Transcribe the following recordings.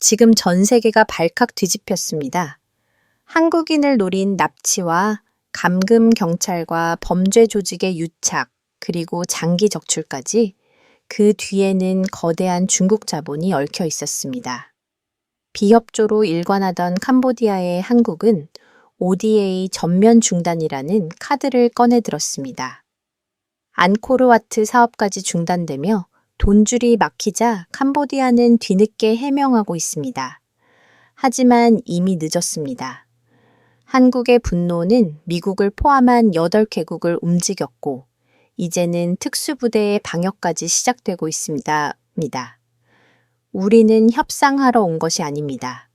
지금 전 세계가 발칵 뒤집혔습니다. 한국인을 노린 납치와 감금 경찰과 범죄 조직의 유착, 그리고 장기 적출까지 그 뒤에는 거대한 중국 자본이 얽혀 있었습니다. 비협조로 일관하던 캄보디아의 한국은 ODA 전면 중단이라는 카드를 꺼내 들었습니다. 안코르와트 사업까지 중단되며 돈줄이 막히자 캄보디아는 뒤늦게 해명하고 있습니다. 하지만 이미 늦었습니다. 한국의 분노는 미국을 포함한 8개국을 움직였고 이제는 특수부대의 방역까지 시작되고 있습니다. 우리는 협상하러 온 것이 아닙니다.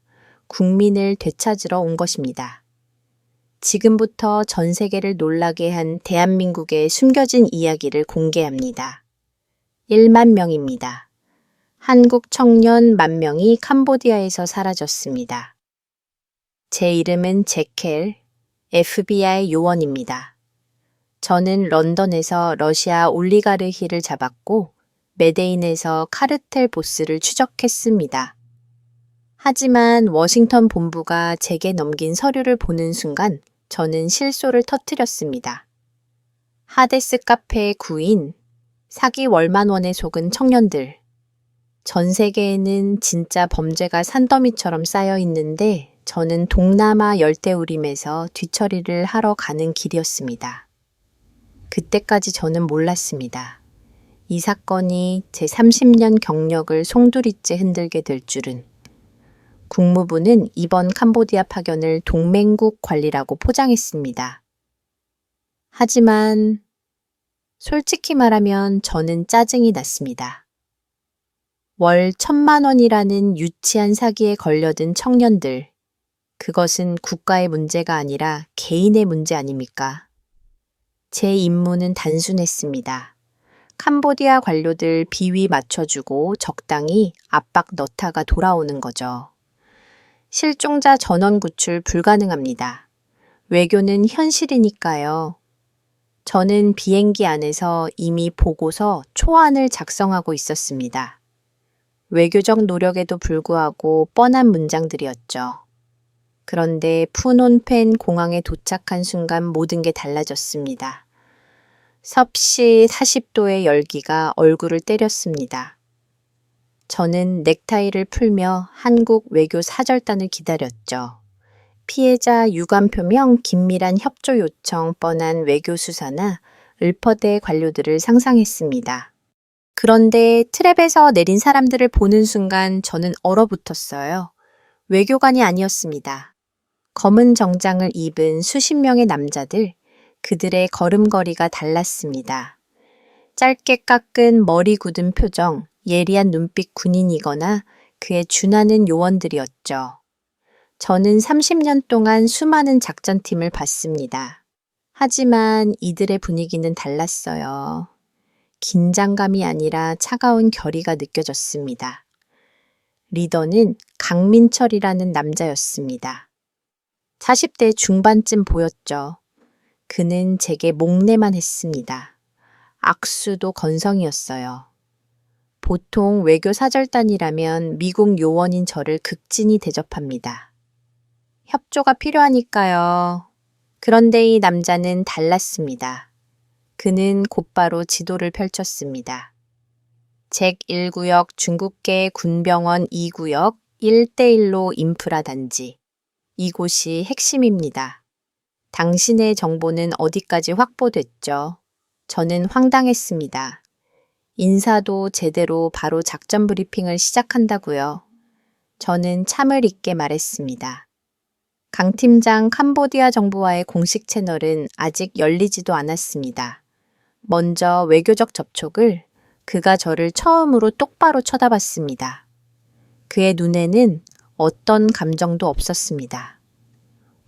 국민을 되찾으러 온 것입니다. 지금부터 전 세계를 놀라게 한 대한민국의 숨겨진 이야기를 공개합니다. 1만 명입니다. 한국 청년 10,000명이 캄보디아에서 사라졌습니다. 제 이름은 제켈, FBI 요원입니다. 저는 런던에서 러시아 올리가르히를 잡았고 메데인에서 카르텔 보스를 추적했습니다. 하지만 워싱턴 본부가 제게 넘긴 서류를 보는 순간 저는 실소를 터뜨렸습니다. 하데스 카페의 구인, 사기 월만 원에 속은 청년들. 전 세계에는 진짜 범죄가 산더미처럼 쌓여 있는데 저는 동남아 열대우림에서 뒤처리를 하러 가는 길이었습니다. 그때까지 저는 몰랐습니다. 이 사건이 제 30년 경력을 송두리째 흔들게 될 줄은. 국무부는 이번 캄보디아 파견을 동맹국 관리라고 포장했습니다. 하지만 솔직히 말하면 저는 짜증이 났습니다. 월 1,000만 원이라는 유치한 사기에 걸려든 청년들. 그것은 국가의 문제가 아니라 개인의 문제 아닙니까? 제 임무는 단순했습니다. 캄보디아 관료들 비위 맞춰주고 적당히 압박 넣다가 돌아오는 거죠. 실종자 전원 구출 불가능합니다. 외교는 현실이니까요. 저는 비행기 안에서 이미 보고서 초안을 작성하고 있었습니다. 외교적 노력에도 불구하고 뻔한 문장들이었죠. 그런데 푸놈펜 공항에 도착한 순간 모든 게 달라졌습니다. 섭씨 40도의 열기가 얼굴을 때렸습니다. 저는 넥타이를 풀며 한국 외교 사절단을 기다렸죠. 피해자 유감 표명, 긴밀한 협조 요청, 뻔한 외교 수사나 을퍼대 관료들을 상상했습니다. 그런데 트랩에서 내린 사람들을 보는 순간 저는 얼어붙었어요. 외교관이 아니었습니다. 검은 정장을 입은 수십 명의 남자들, 그들의 걸음걸이가 달랐습니다. 짧게 깎은 머리 굳은 표정, 예리한 눈빛 군인이거나 그의 준하는 요원들이었죠. 저는 30년 동안 수많은 작전팀을 봤습니다. 하지만 이들의 분위기는 달랐어요. 긴장감이 아니라 차가운 결의가 느껴졌습니다. 리더는 강민철이라는 남자였습니다. 40대 중반쯤 보였죠. 그는 제게 목례만 했습니다. 악수도 건성이었어요. 보통 외교 사절단이라면 미국 요원인 저를 극진히 대접합니다. 협조가 필요하니까요. 그런데 이 남자는 달랐습니다. 그는 곧바로 지도를 펼쳤습니다. 잭 1구역 중국계 군병원 2구역 1대1로 인프라 단지. 이곳이 핵심입니다. 당신의 정보는 어디까지 확보됐죠? 저는 황당했습니다. 인사도 제대로 바로 작전 브리핑을 시작한다고요. 저는 참을 잇게 말했습니다. 강 팀장 캄보디아 정부와의 공식 채널은 아직 열리지도 않았습니다. 먼저 외교적 접촉을 그가 저를 처음으로 똑바로 쳐다봤습니다. 그의 눈에는 어떤 감정도 없었습니다.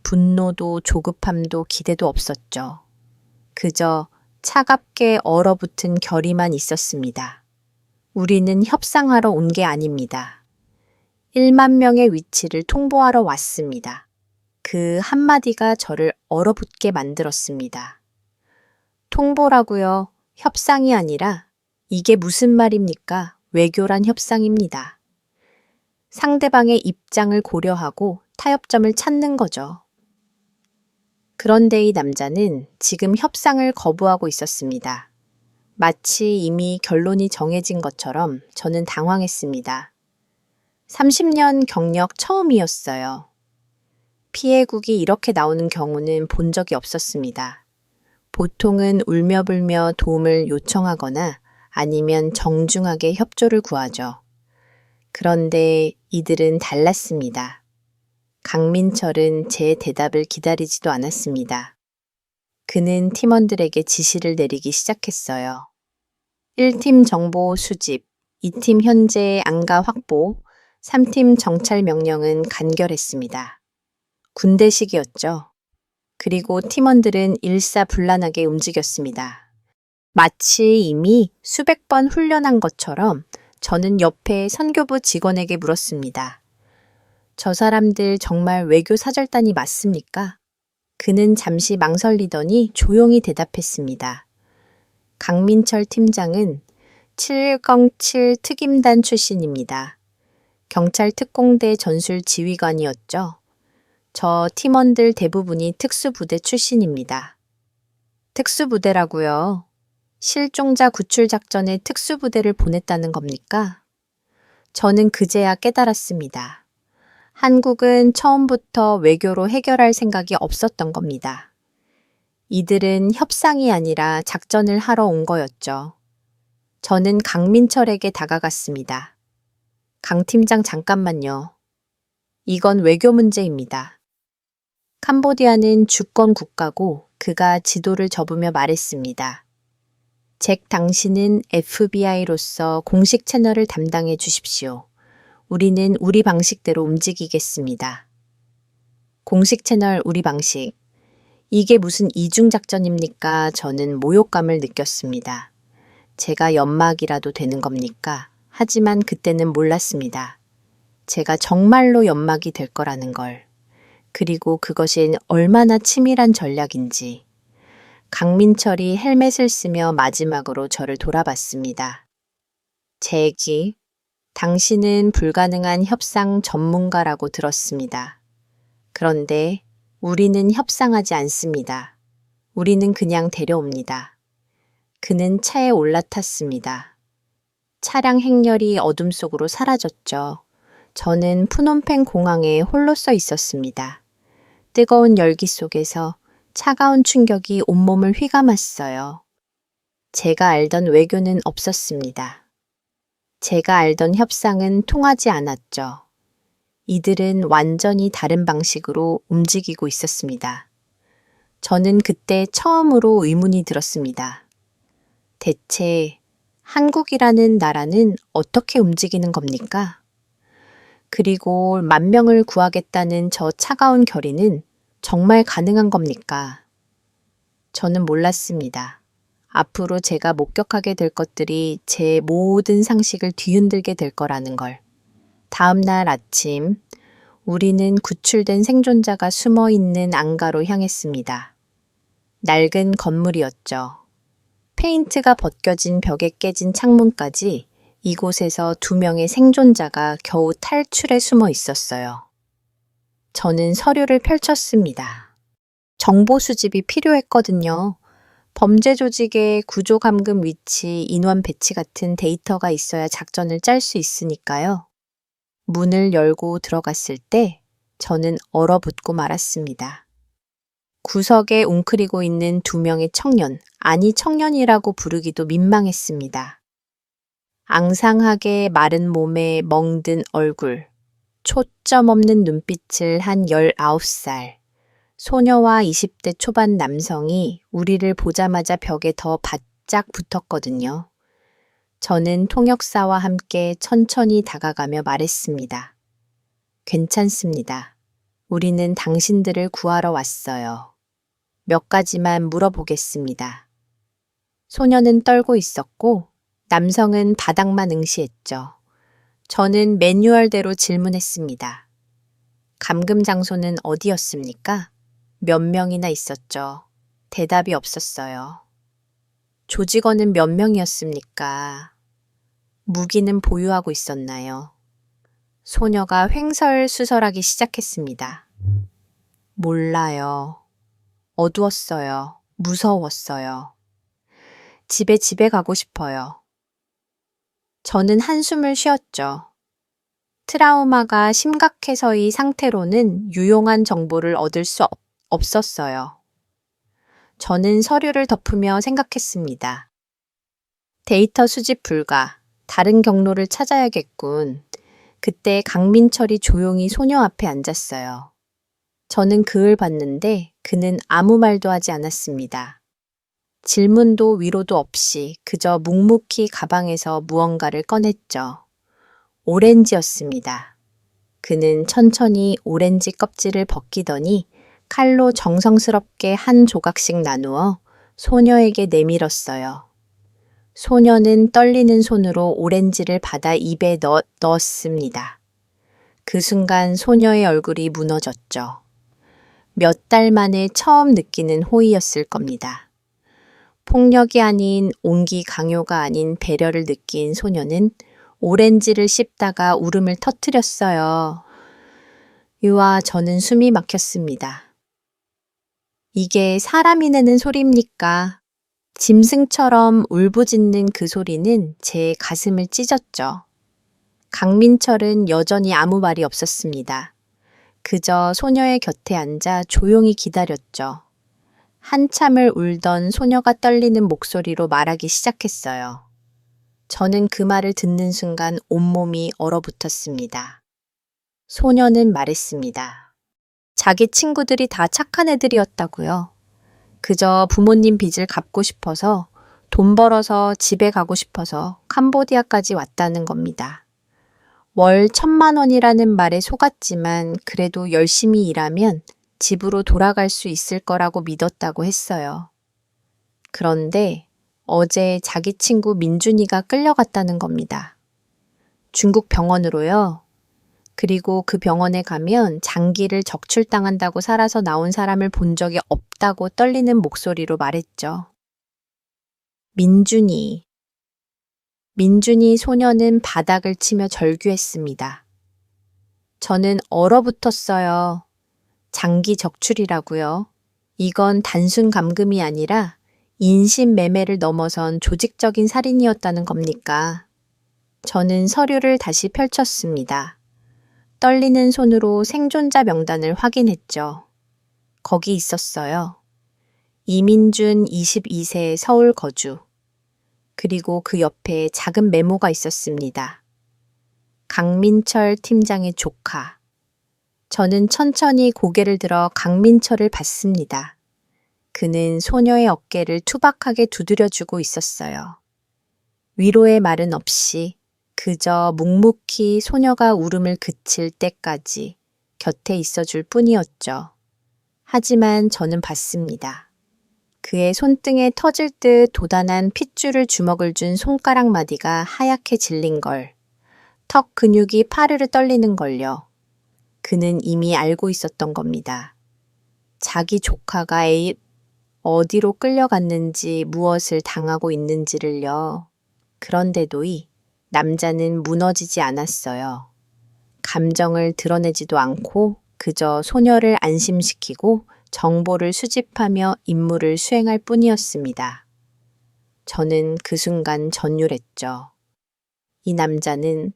분노도 조급함도 기대도 없었죠. 그저 차갑게 얼어붙은 결의만 있었습니다. 우리는 협상하러 온 게 아닙니다. 1만 명의 위치를 통보하러 왔습니다. 그 한마디가 저를 얼어붙게 만들었습니다. 통보라고요? 협상이 아니라 이게 무슨 말입니까? 외교란 협상입니다. 상대방의 입장을 고려하고 타협점을 찾는 거죠. 그런데 이 남자는 지금 협상을 거부하고 있었습니다. 마치 이미 결론이 정해진 것처럼 저는 당황했습니다. 30년 경력 처음이었어요. 피해국이 이렇게 나오는 경우는 본 적이 없었습니다. 보통은 울며불며 도움을 요청하거나 아니면 정중하게 협조를 구하죠. 그런데 이들은 달랐습니다. 강민철은 제 대답을 기다리지도 않았습니다. 그는 팀원들에게 지시를 내리기 시작했어요. 1팀 정보 수집, 2팀 현재 안가 확보, 3팀 정찰 명령은 간결했습니다. 군대식이었죠. 그리고 팀원들은 일사불란하게 움직였습니다. 마치 이미 수백 번 훈련한 것처럼 저는 옆에 선교부 직원에게 물었습니다. 저 사람들 정말 외교 사절단이 맞습니까? 그는 잠시 망설이더니 조용히 대답했습니다. 강민철 팀장은 707 특임단 출신입니다. 경찰 특공대 전술 지휘관이었죠. 저 팀원들 대부분이 특수부대 출신입니다. 특수부대라고요? 실종자 구출 작전에 특수부대를 보냈다는 겁니까? 저는 그제야 깨달았습니다. 한국은 처음부터 외교로 해결할 생각이 없었던 겁니다. 이들은 협상이 아니라 작전을 하러 온 거였죠. 저는 강민철에게 다가갔습니다. 강 팀장 잠깐만요. 이건 외교 문제입니다. 캄보디아는 주권 국가고 그가 지도를 접으며 말했습니다. 잭 당신은 FBI로서 공식 채널을 담당해 주십시오. 우리는 우리 방식대로 움직이겠습니다. 공식 채널 우리 방식. 이게 무슨 이중작전입니까? 저는 모욕감을 느꼈습니다. 제가 연막이라도 되는 겁니까? 하지만 그때는 몰랐습니다. 제가 정말로 연막이 될 거라는 걸. 그리고 그것이 얼마나 치밀한 전략인지. 강민철이 헬멧을 쓰며 마지막으로 저를 돌아봤습니다. 잭이, 당신은 불가능한 협상 전문가라고 들었습니다. 그런데 우리는 협상하지 않습니다. 우리는 그냥 데려옵니다. 그는 차에 올라탔습니다. 차량 행렬이 어둠 속으로 사라졌죠. 저는 푸놈펜 공항에 홀로 서 있었습니다. 뜨거운 열기 속에서 차가운 충격이 온몸을 휘감았어요. 제가 알던 외교는 없었습니다. 제가 알던 협상은 통하지 않았죠. 이들은 완전히 다른 방식으로 움직이고 있었습니다. 저는 그때 처음으로 의문이 들었습니다. 대체 한국이라는 나라는 어떻게 움직이는 겁니까? 그리고 10,000명을 구하겠다는 저 차가운 결의는 정말 가능한 겁니까? 저는 몰랐습니다. 앞으로 제가 목격하게 될 것들이 제 모든 상식을 뒤흔들게 될 거라는 걸. 다음 날 아침, 우리는 구출된 생존자가 숨어 있는 안가로 향했습니다. 낡은 건물이었죠. 페인트가 벗겨진 벽에 깨진 창문까지 이곳에서 2명의 생존자가 겨우 탈출해 숨어 있었어요. 저는 서류를 펼쳤습니다. 정보 수집이 필요했거든요. 범죄 조직의 구조 감금 위치, 인원 배치 같은 데이터가 있어야 작전을 짤 수 있으니까요. 문을 열고 들어갔을 때 저는 얼어붙고 말았습니다. 구석에 웅크리고 있는 2명의 청년, 아니 청년이라고 부르기도 민망했습니다. 앙상하게 마른 몸에 멍든 얼굴, 초점 없는 눈빛을 한 19살, 소녀와 20대 초반 남성이 우리를 보자마자 벽에 더 바짝 붙었거든요. 저는 통역사와 함께 천천히 다가가며 말했습니다. 괜찮습니다. 우리는 당신들을 구하러 왔어요. 몇 가지만 물어보겠습니다. 소녀는 떨고 있었고 남성은 바닥만 응시했죠. 저는 매뉴얼대로 질문했습니다. 감금 장소는 어디였습니까? 몇 명이나 있었죠. 대답이 없었어요. 조직원은 몇 명이었습니까? 무기는 보유하고 있었나요? 소녀가 횡설수설하기 시작했습니다. 몰라요. 어두웠어요. 무서웠어요. 집에 가고 싶어요. 저는 한숨을 쉬었죠. 트라우마가 심각해서의 상태로는 유용한 정보를 얻을 수 없었어요. 저는 서류를 덮으며 생각했습니다. 데이터 수집 불가. 다른 경로를 찾아야겠군. 그때 강민철이 조용히 소녀 앞에 앉았어요. 저는 그을 봤는데 그는 아무 말도 하지 않았습니다. 질문도 위로도 없이 그저 묵묵히 가방에서 무언가를 꺼냈죠. 오렌지였습니다. 그는 천천히 오렌지 껍질을 벗기더니 칼로 정성스럽게 한 조각씩 나누어 소녀에게 내밀었어요. 소녀는 떨리는 손으로 오렌지를 받아 입에 넣었습니다. 그 순간 소녀의 얼굴이 무너졌죠. 몇 달 만에 처음 느끼는 호의였을 겁니다. 폭력이 아닌 온기 강요가 아닌 배려를 느낀 소녀는 오렌지를 씹다가 울음을 터뜨렸어요. 유아, 저는 숨이 막혔습니다. 이게 사람이 내는 소리입니까? 짐승처럼 울부짖는 그 소리는 제 가슴을 찢었죠. 강민철은 여전히 아무 말이 없었습니다. 그저 소녀의 곁에 앉아 조용히 기다렸죠. 한참을 울던 소녀가 떨리는 목소리로 말하기 시작했어요. 저는 그 말을 듣는 순간 온몸이 얼어붙었습니다. 소녀는 말했습니다. 자기 친구들이 다 착한 애들이었다고요. 그저 부모님 빚을 갚고 싶어서, 돈 벌어서 집에 가고 싶어서 캄보디아까지 왔다는 겁니다. 월 1,000만 원이라는 말에 속았지만 그래도 열심히 일하면 집으로 돌아갈 수 있을 거라고 믿었다고 했어요. 그런데 어제 자기 친구 민준이가 끌려갔다는 겁니다. 중국 병원으로요. 그리고 그 병원에 가면 장기를 적출당한다고 살아서 나온 사람을 본 적이 없다고 떨리는 목소리로 말했죠. 민준이 소녀는 바닥을 치며 절규했습니다. 저는 얼어붙었어요. 장기 적출이라고요. 이건 단순 감금이 아니라 인신매매를 넘어선 조직적인 살인이었다는 겁니까? 저는 서류를 다시 펼쳤습니다. 떨리는 손으로 생존자 명단을 확인했죠. 거기 있었어요. 이민준 22세 서울 거주. 그리고 그 옆에 작은 메모가 있었습니다. 강민철 팀장의 조카. 저는 천천히 고개를 들어 강민철을 봤습니다. 그는 소녀의 어깨를 투박하게 두드려주고 있었어요. 위로의 말은 없이 그저 묵묵히 소녀가 울음을 그칠 때까지 곁에 있어줄 뿐이었죠. 하지만 저는 봤습니다. 그의 손등에 터질 듯 도단한 핏줄을 주먹을 준 손가락 마디가 하얗게 질린 걸, 턱 근육이 파르르 떨리는 걸요. 그는 이미 알고 있었던 겁니다. 자기 조카가 어디로 끌려갔는지 무엇을 당하고 있는지를요. 그런데도 이 남자는 무너지지 않았어요. 감정을 드러내지도 않고 그저 소녀를 안심시키고 정보를 수집하며 임무를 수행할 뿐이었습니다. 저는 그 순간 전율했죠. 이 남자는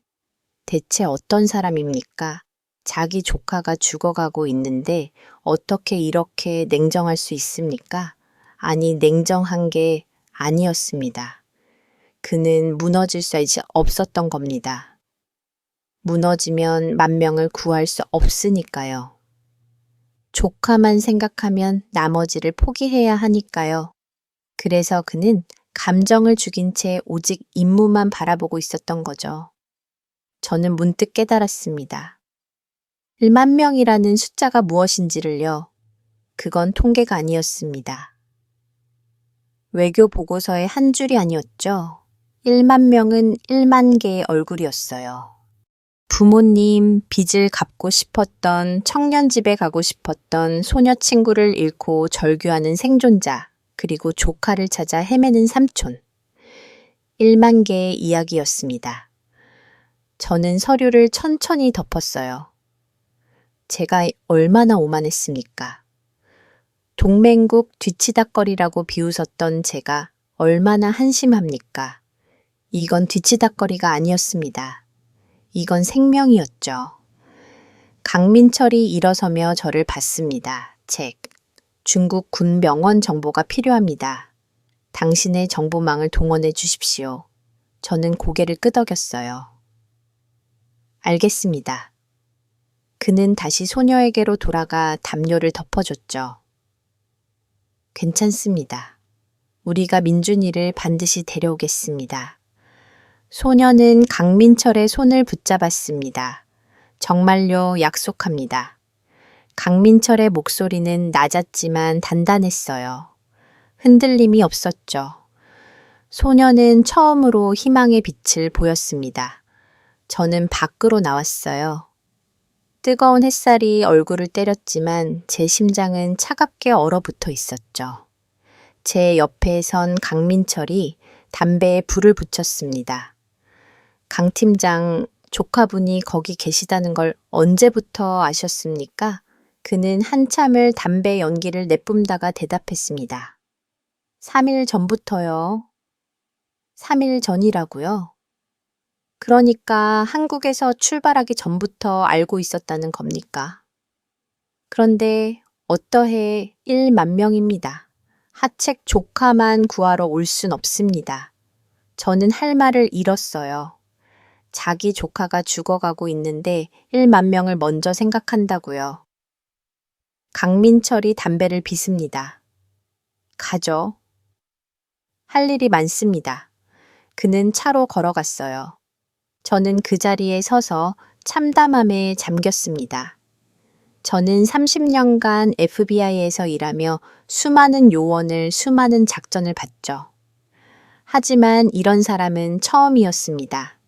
대체 어떤 사람입니까? 자기 조카가 죽어가고 있는데 어떻게 이렇게 냉정할 수 있습니까? 아니, 냉정한 게 아니었습니다. 그는 무너질 수 없었던 겁니다. 무너지면 10,000명을 구할 수 없으니까요. 조카만 생각하면 나머지를 포기해야 하니까요. 그래서 그는 감정을 죽인 채 오직 임무만 바라보고 있었던 거죠. 저는 문득 깨달았습니다. 10,000명이라는 숫자가 무엇인지를요. 그건 통계가 아니었습니다. 외교 보고서의 한 줄이 아니었죠. 10,000명은 10,000개의 얼굴이었어요. 부모님, 빚을 갚고 싶었던, 청년집에 가고 싶었던 소녀 친구를 잃고 절규하는 생존자, 그리고 조카를 찾아 헤매는 삼촌. 10,000개의 이야기였습니다. 저는 서류를 천천히 덮었어요. 제가 얼마나 오만했습니까? 동맹국 뒤치다꺼리라고 비웃었던 제가 얼마나 한심합니까? 이건 뒤치다꺼리가 아니었습니다. 이건 생명이었죠. 강민철이 일어서며 저를 봤습니다. 책. 중국 군병원 정보가 필요합니다. 당신의 정보망을 동원해 주십시오. 저는 고개를 끄덕였어요. 알겠습니다. 그는 다시 소녀에게로 돌아가 담요를 덮어줬죠. 괜찮습니다. 우리가 민준이를 반드시 데려오겠습니다. 소녀는 강민철의 손을 붙잡았습니다. 정말요, 약속합니다. 강민철의 목소리는 낮았지만 단단했어요. 흔들림이 없었죠. 소녀는 처음으로 희망의 빛을 보였습니다. 저는 밖으로 나왔어요. 뜨거운 햇살이 얼굴을 때렸지만 제 심장은 차갑게 얼어붙어 있었죠. 제 옆에 선 강민철이 담배에 불을 붙였습니다. 강 팀장, 조카분이 거기 계시다는 걸 언제부터 아셨습니까? 그는 한참을 담배 연기를 내뿜다가 대답했습니다. 3일 전부터요. 3일 전이라고요? 그러니까 한국에서 출발하기 전부터 알고 있었다는 겁니까? 그런데 어떠해 1만 명입니다. 하책 조카만 구하러 올 순 없습니다. 저는 할 말을 잃었어요. 자기 조카가 죽어가고 있는데 1만 명을 먼저 생각한다고요. 강민철이 담배를 피습니다. 가죠. 할 일이 많습니다. 그는 차로 걸어갔어요. 저는 그 자리에 서서 참담함에 잠겼습니다. 저는 30년간 FBI에서 일하며 수많은 요원을, 수많은 작전을 봤죠. 하지만 이런 사람은 처음이었습니다.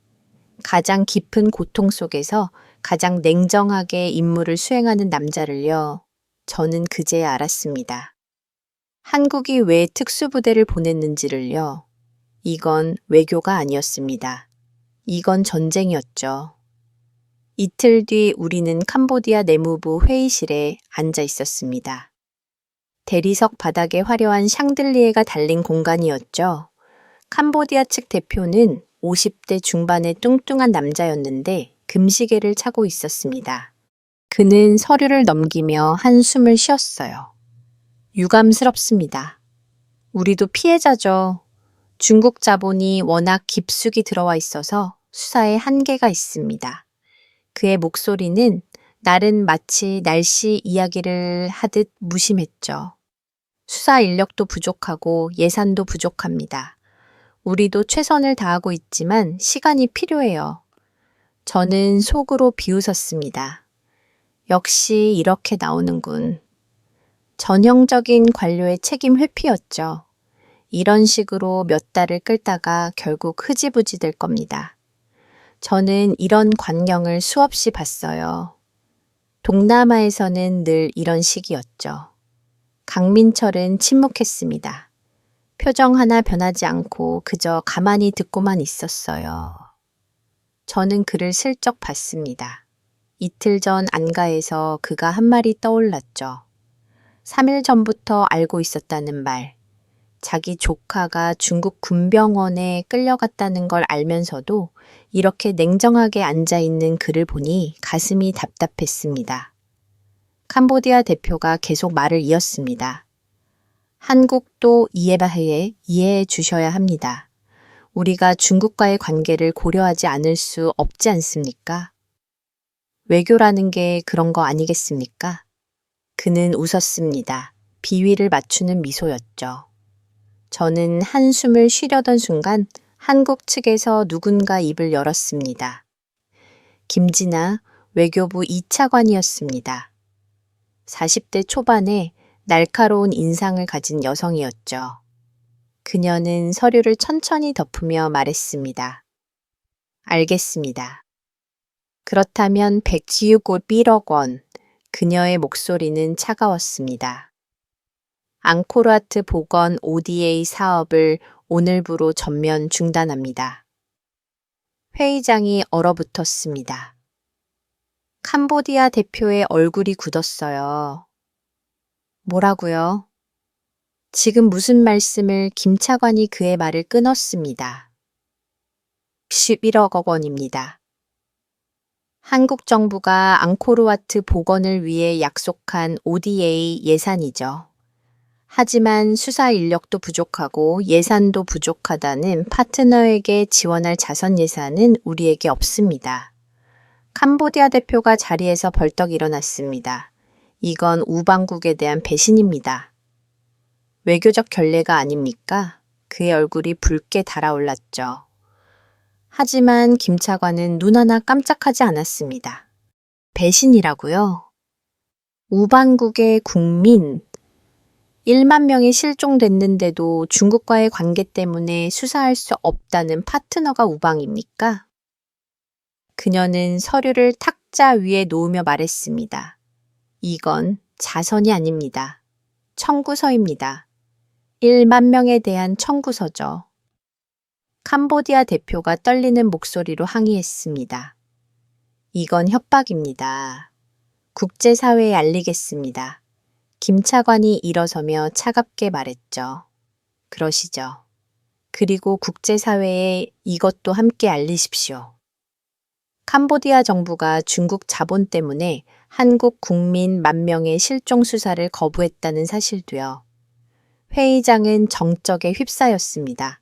가장 깊은 고통 속에서 가장 냉정하게 임무를 수행하는 남자를요. 저는 그제야 알았습니다. 한국이 왜 특수부대를 보냈는지를요. 이건 외교가 아니었습니다. 이건 전쟁이었죠. 이틀 뒤 우리는 캄보디아 내무부 회의실에 앉아 있었습니다. 대리석 바닥에 화려한 샹들리에가 달린 공간이었죠. 캄보디아 측 대표는 50대 중반의 뚱뚱한 남자였는데 금시계를 차고 있었습니다. 그는 서류를 넘기며 한숨을 쉬었어요. 유감스럽습니다. 우리도 피해자죠. 중국 자본이 워낙 깊숙이 들어와 있어서 수사에 한계가 있습니다. 그의 목소리는 날은 마치 날씨 이야기를 하듯 무심했죠. 수사 인력도 부족하고 예산도 부족합니다. 우리도 최선을 다하고 있지만 시간이 필요해요. 저는 속으로 비웃었습니다. 역시 이렇게 나오는군. 전형적인 관료의 책임 회피였죠. 이런 식으로 몇 달을 끌다가 결국 흐지부지 될 겁니다. 저는 이런 광경을 수없이 봤어요. 동남아에서는 늘 이런 식이었죠. 강민철은 침묵했습니다. 표정 하나 변하지 않고 그저 가만히 듣고만 있었어요. 저는 그를 슬쩍 봤습니다. 이틀 전 안가에서 그가 한 말이 떠올랐죠. 3일 전부터 알고 있었다는 말. 자기 조카가 중국 군병원에 끌려갔다는 걸 알면서도 이렇게 냉정하게 앉아있는 그를 보니 가슴이 답답했습니다. 캄보디아 대표가 계속 말을 이었습니다. 한국도 이해해 주셔야 합니다. 우리가 중국과의 관계를 고려하지 않을 수 없지 않습니까? 외교라는 게 그런 거 아니겠습니까? 그는 웃었습니다. 비위를 맞추는 미소였죠. 저는 한숨을 쉬려던 순간 한국 측에서 누군가 입을 열었습니다. 김진아 외교부 2차관이었습니다. 40대 초반에 날카로운 인상을 가진 여성이었죠. 그녀는 서류를 천천히 덮으며 말했습니다. 알겠습니다. 그렇다면 100억 원. 그녀의 목소리는 차가웠습니다. 앙코르와트 복원 ODA 사업을 오늘부로 전면 중단합니다. 회의장이 얼어붙었습니다. 캄보디아 대표의 얼굴이 굳었어요. 뭐라고요? 지금 무슨 말씀을 김 차관이 그의 말을 끊었습니다. 11억 원입니다. 한국 정부가 앙코르와트 복원을 위해 약속한 ODA 예산이죠. 하지만 수사 인력도 부족하고 예산도 부족하다는 파트너에게 지원할 자선 예산은 우리에게 없습니다. 캄보디아 대표가 자리에서 벌떡 일어났습니다. 이건 우방국에 대한 배신입니다. 외교적 결례가 아닙니까? 그의 얼굴이 붉게 달아올랐죠. 하지만 김 차관은 눈 하나 깜짝하지 않았습니다. 배신이라고요? 우방국의 국민, 1만 명이 실종됐는데도 중국과의 관계 때문에 수사할 수 없다는 파트너가 우방입니까? 그녀는 서류를 탁자 위에 놓으며 말했습니다. 이건 자선이 아닙니다. 청구서입니다. 1만 명에 대한 청구서죠. 캄보디아 대표가 떨리는 목소리로 항의했습니다. 이건 협박입니다. 국제사회에 알리겠습니다. 김 차관이 일어서며 차갑게 말했죠. 그러시죠. 그리고 국제사회에 이것도 함께 알리십시오. 캄보디아 정부가 중국 자본 때문에 한국 국민 10,000명의 실종 수사를 거부했다는 사실도요. 회의장은 정적에 휩싸였습니다.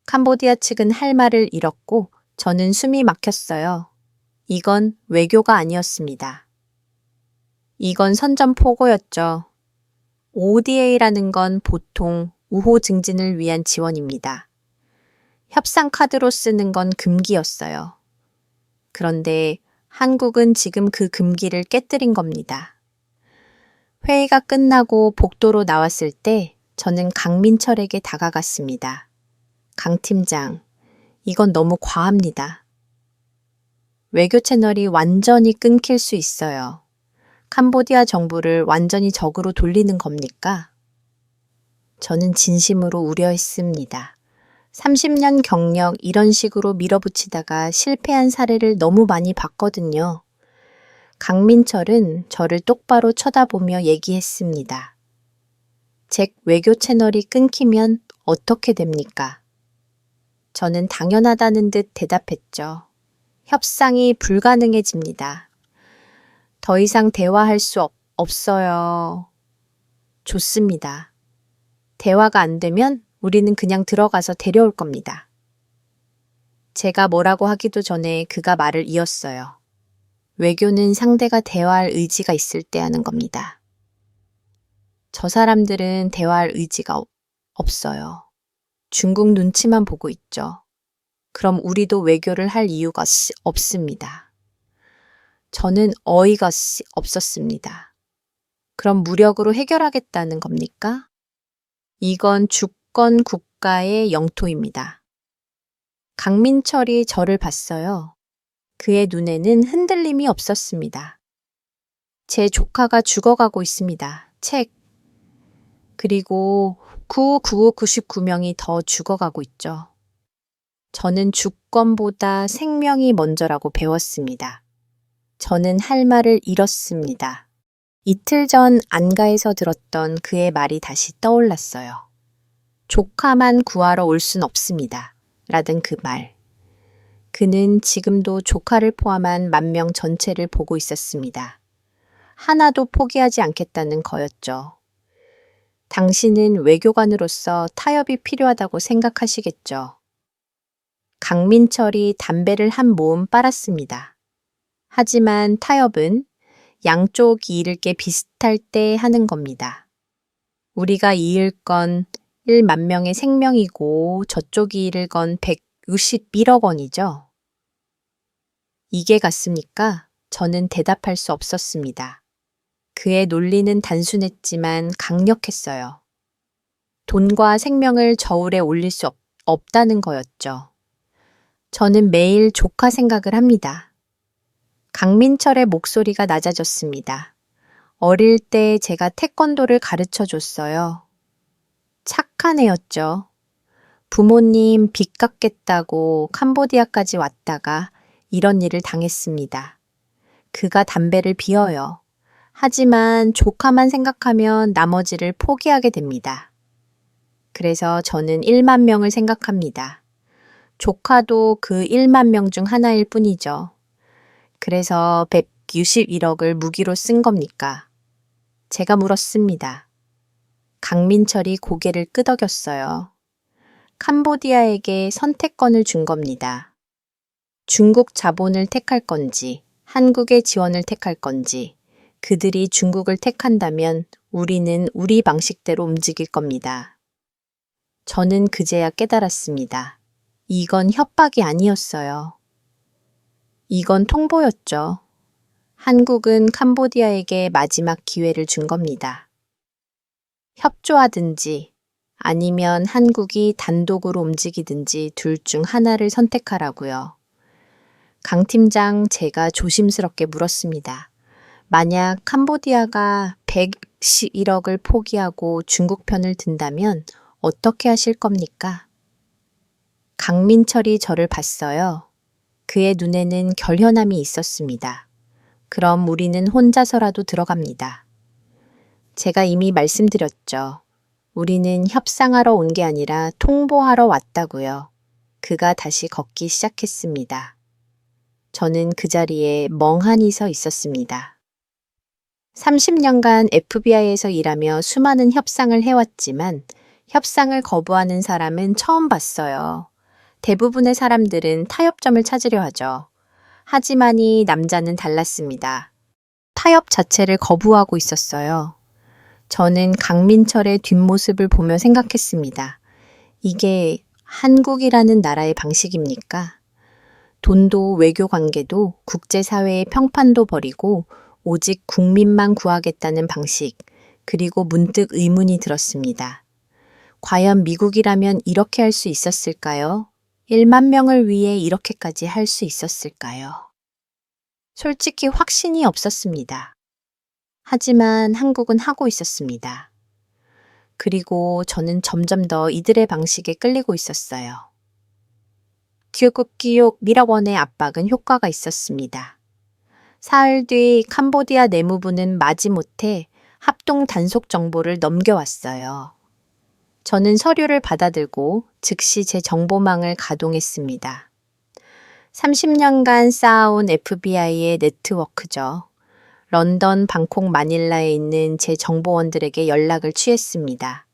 캄보디아 측은 할 말을 잃었고 저는 숨이 막혔어요. 이건 외교가 아니었습니다. 이건 선전포고였죠. ODA라는 건 보통 우호 증진을 위한 지원입니다. 협상 카드로 쓰는 건 금기였어요. 그런데 한국은 지금 그 금기를 깨뜨린 겁니다. 회의가 끝나고 복도로 나왔을 때 저는 강민철에게 다가갔습니다. 강 팀장, 이건 너무 과합니다. 외교 채널이 완전히 끊길 수 있어요. 캄보디아 정부를 완전히 적으로 돌리는 겁니까? 저는 진심으로 우려했습니다. 30년 경력 이런 식으로 밀어붙이다가 실패한 사례를 너무 많이 봤거든요. 강민철은 저를 똑바로 쳐다보며 얘기했습니다. 제 외교 채널이 끊기면 어떻게 됩니까? 저는 당연하다는 듯 대답했죠. 협상이 불가능해집니다. 더 이상 대화할 수 없어요. 좋습니다. 대화가 안 되면 우리는 그냥 들어가서 데려올 겁니다. 제가 뭐라고 하기도 전에 그가 말을 이었어요. 외교는 상대가 대화할 의지가 있을 때 하는 겁니다. 저 사람들은 대화할 의지가 없어요. 중국 눈치만 보고 있죠. 그럼 우리도 외교를 할 이유가 없습니다. 저는 어이가 없었습니다. 그럼 무력으로 해결하겠다는 겁니까? 이건 주권 국가의 영토입니다. 강민철이 저를 봤어요. 그의 눈에는 흔들림이 없었습니다. 제 조카가 죽어가고 있습니다. 책. 그리고 9999명이 더 죽어가고 있죠. 저는 주권보다 생명이 먼저라고 배웠습니다. 저는 할 말을 잃었습니다. 이틀 전 안가에서 들었던 그의 말이 다시 떠올랐어요. 조카만 구하러 올 순 없습니다. 라던 그 말. 그는 지금도 조카를 포함한 10,000명 전체를 보고 있었습니다. 하나도 포기하지 않겠다는 거였죠. 당신은 외교관으로서 타협이 필요하다고 생각하시겠죠. 강민철이 담배를 한 모음 빨았습니다. 하지만 타협은 양쪽이 잃을 게 비슷할 때 하는 겁니다. 우리가 잃을 건 1만 명의 생명이고 저쪽이 잃을 건 161억 원이죠. 이게 같습니까? 저는 대답할 수 없었습니다. 그의 논리는 단순했지만 강력했어요. 돈과 생명을 저울에 올릴 수 없다는 거였죠. 저는 매일 조카 생각을 합니다. 강민철의 목소리가 낮아졌습니다. 어릴 때 제가 태권도를 가르쳐 줬어요. 착한 애였죠. 부모님 빚 갚겠다고 캄보디아까지 왔다가 이런 일을 당했습니다. 그가 담배를 피워요. 하지만 조카만 생각하면 나머지를 포기하게 됩니다. 그래서 저는 1만 명을 생각합니다. 조카도 그 1만 명 중 하나일 뿐이죠. 그래서 161억을 무기로 쓴 겁니까? 제가 물었습니다. 강민철이 고개를 끄덕였어요. 캄보디아에게 선택권을 준 겁니다. 중국 자본을 택할 건지, 한국의 지원을 택할 건지, 그들이 중국을 택한다면 우리는 우리 방식대로 움직일 겁니다. 저는 그제야 깨달았습니다. 이건 협박이 아니었어요. 이건 통보였죠. 한국은 캄보디아에게 마지막 기회를 준 겁니다. 협조하든지 아니면 한국이 단독으로 움직이든지 둘 중 하나를 선택하라고요. 강 팀장, 제가 조심스럽게 물었습니다. 만약 캄보디아가 111억을 포기하고 중국 편을 든다면 어떻게 하실 겁니까? 강민철이 저를 봤어요. 그의 눈에는 결연함이 있었습니다. 그럼 우리는 혼자서라도 들어갑니다. 제가 이미 말씀드렸죠. 우리는 협상하러 온 게 아니라 통보하러 왔다고요. 그가 다시 걷기 시작했습니다. 저는 그 자리에 멍하니 서 있었습니다. 30년간 FBI에서 일하며 수많은 협상을 해왔지만 협상을 거부하는 사람은 처음 봤어요. 대부분의 사람들은 타협점을 찾으려 하죠. 하지만 이 남자는 달랐습니다. 타협 자체를 거부하고 있었어요. 저는 강민철의 뒷모습을 보며 생각했습니다. 이게 한국이라는 나라의 방식입니까? 돈도 외교 관계도 국제사회의 평판도 버리고 오직 국민만 구하겠다는 방식, 그리고 문득 의문이 들었습니다. 과연 미국이라면 이렇게 할 수 있었을까요? 1만 명을 위해 이렇게까지 할 수 있었을까요? 솔직히 확신이 없었습니다. 하지만 한국은 하고 있었습니다. 그리고 저는 점점 더 이들의 방식에 끌리고 있었어요. 기옥 미러원의 압박은 효과가 있었습니다. 사흘 뒤 캄보디아 내무부는 마지못해 합동 단속 정보를 넘겨왔어요. 저는 서류를 받아들고 즉시 제 정보망을 가동했습니다. 30년간 쌓아온 FBI의 네트워크죠. 런던, 방콕, 마닐라에 있는 제 정보원들에게 연락을 취했습니다.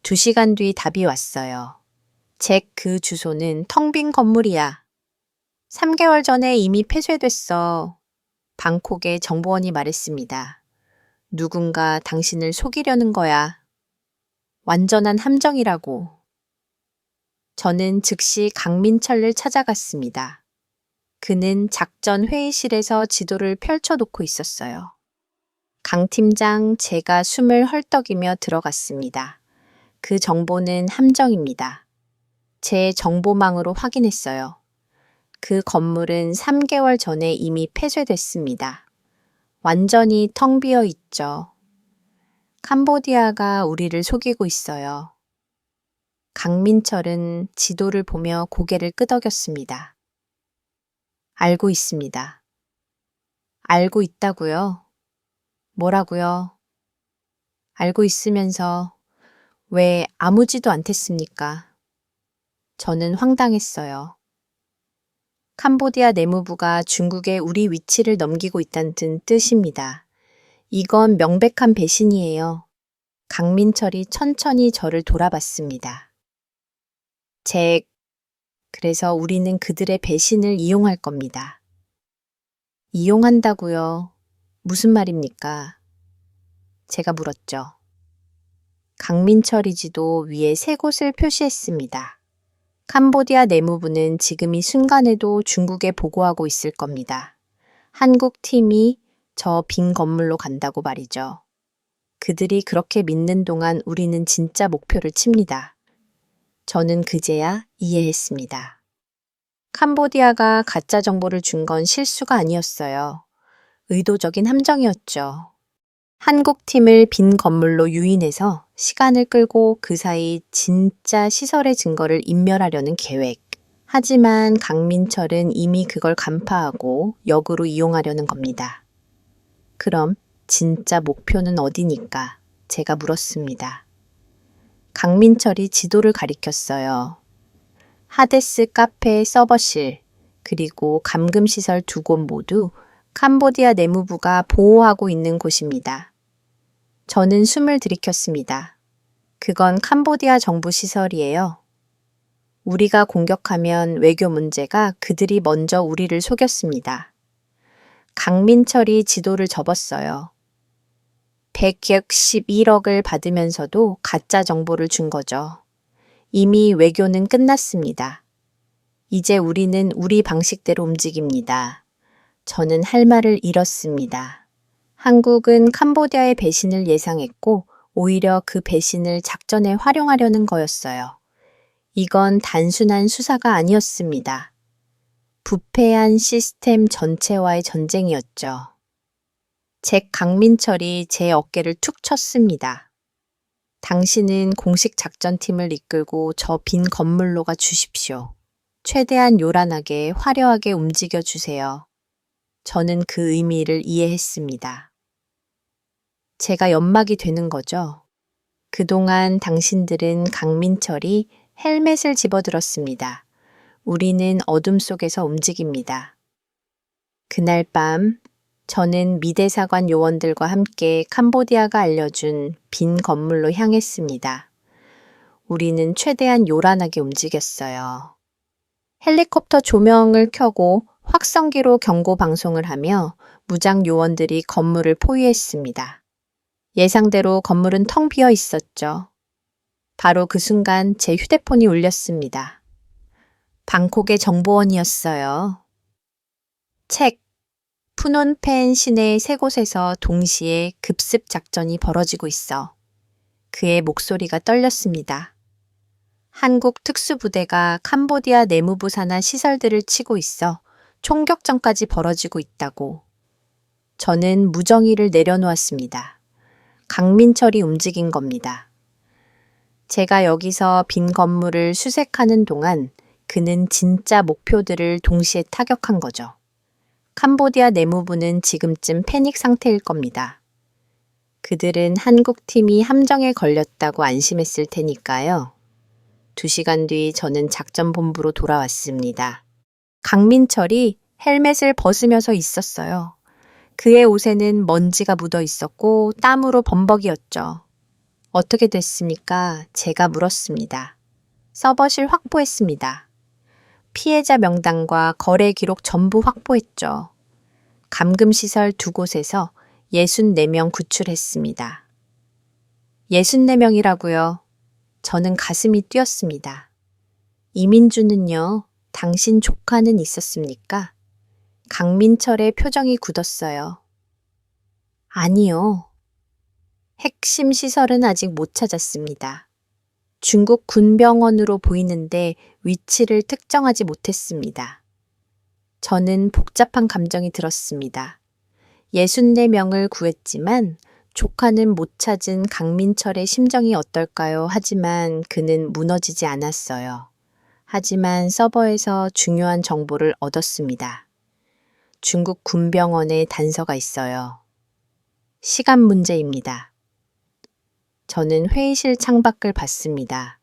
2시간 뒤 답이 왔어요. 잭, 그 주소는 텅 빈 건물이야. 3개월 전에 이미 폐쇄됐어. 방콕의 정보원이 말했습니다. 누군가 당신을 속이려는 거야. 완전한 함정이라고. 저는 즉시 강민철을 찾아갔습니다. 그는 작전 회의실에서 지도를 펼쳐놓고 있었어요. 강 팀장, 제가 숨을 헐떡이며 들어갔습니다. 그 정보는 함정입니다. 제 정보망으로 확인했어요. 그 건물은 3개월 전에 이미 폐쇄됐습니다. 완전히 텅 비어 있죠. 캄보디아가 우리를 속이고 있어요. 강민철은 지도를 보며 고개를 끄덕였습니다. 알고 있습니다. 알고 있다고요? 뭐라고요? 알고 있으면서 왜 아무지도 않겠습니까? 저는 황당했어요. 캄보디아 내무부가 중국에 우리 위치를 넘기고 있다는 뜻입니다. 이건 명백한 배신이에요. 강민철이 천천히 저를 돌아봤습니다. 그래서 우리는 그들의 배신을 이용할 겁니다. 이용한다고요? 무슨 말입니까? 제가 물었죠. 강민철이 지도 위에 3곳을 표시했습니다. 캄보디아 내무부는 지금 이 순간에도 중국에 보고하고 있을 겁니다. 한국 팀이 저 빈 건물로 간다고 말이죠. 그들이 그렇게 믿는 동안 우리는 진짜 목표를 칩니다. 저는 그제야 이해했습니다. 캄보디아가 가짜 정보를 준 건 실수가 아니었어요. 의도적인 함정이었죠. 한국 팀을 빈 건물로 유인해서 시간을 끌고 그 사이 진짜 시설의 증거를 인멸하려는 계획. 하지만 강민철은 이미 그걸 간파하고 역으로 이용하려는 겁니다. 그럼 진짜 목표는 어디니까? 제가 물었습니다. 강민철이 지도를 가리켰어요. 하데스 카페 서버실, 그리고 감금시설 두 곳 모두 캄보디아 내무부가 보호하고 있는 곳입니다. 저는 숨을 들이켰습니다. 그건 캄보디아 정부 시설이에요. 우리가 공격하면 외교 문제가 그들이 먼저 우리를 속였습니다. 강민철이 지도를 접었어요. 111억을 받으면서도 가짜 정보를 준 거죠. 이미 외교는 끝났습니다. 이제 우리는 우리 방식대로 움직입니다. 저는 할 말을 잃었습니다. 한국은 캄보디아의 배신을 예상했고 오히려 그 배신을 작전에 활용하려는 거였어요. 이건 단순한 수사가 아니었습니다. 부패한 시스템 전체와의 전쟁이었죠. 잭 강민철이 제 어깨를 툭 쳤습니다. 당신은 공식 작전팀을 이끌고 저 빈 건물로 가 주십시오. 최대한 요란하게 화려하게 움직여 주세요. 저는 그 의미를 이해했습니다. 제가 연막이 되는 거죠. 그동안 당신들은 강민철이 헬멧을 집어들었습니다. 우리는 어둠 속에서 움직입니다. 그날 밤 저는 미대사관 요원들과 함께 캄보디아가 알려준 빈 건물로 향했습니다. 우리는 최대한 요란하게 움직였어요. 헬리콥터 조명을 켜고 확성기로 경고 방송을 하며 무장 요원들이 건물을 포위했습니다. 예상대로 건물은 텅 비어 있었죠. 바로 그 순간 제 휴대폰이 울렸습니다. 방콕의 정보원이었어요. 책, 푸논펜 시내 세 곳에서 동시에 급습 작전이 벌어지고 있어. 그의 목소리가 떨렸습니다. 한국 특수부대가 캄보디아 내무부 산하 시설들을 치고 있어 총격전까지 벌어지고 있다고. 저는 무정의를 내려놓았습니다. 강민철이 움직인 겁니다. 제가 여기서 빈 건물을 수색하는 동안 그는 진짜 목표들을 동시에 타격한 거죠. 캄보디아 내무부는 지금쯤 패닉 상태일 겁니다. 그들은 한국 팀이 함정에 걸렸다고 안심했을 테니까요. 2시간 뒤 저는 작전본부로 돌아왔습니다. 강민철이 헬멧을 벗으면서 있었어요. 그의 옷에는 먼지가 묻어 있었고 땀으로 범벅이었죠. 어떻게 됐습니까? 제가 물었습니다. 서버실 확보했습니다. 피해자 명단과 거래 기록 전부 확보했죠. 감금시설 2곳에서 64명 구출했습니다. 64명이라고요. 저는 가슴이 뛰었습니다. 이민주는요, 당신 조카는 있었습니까? 강민철의 표정이 굳었어요. 아니요. 핵심 시설은 아직 못 찾았습니다. 중국 군병원으로 보이는데 위치를 특정하지 못했습니다. 저는 복잡한 감정이 들었습니다. 64명을 구했지만 조카는 못 찾은 강민철의 심정이 어떨까요? 하지만 그는 무너지지 않았어요. 하지만 서버에서 중요한 정보를 얻었습니다. 중국 군병원에 단서가 있어요. 시간 문제입니다. 저는 회의실 창밖을 봤습니다.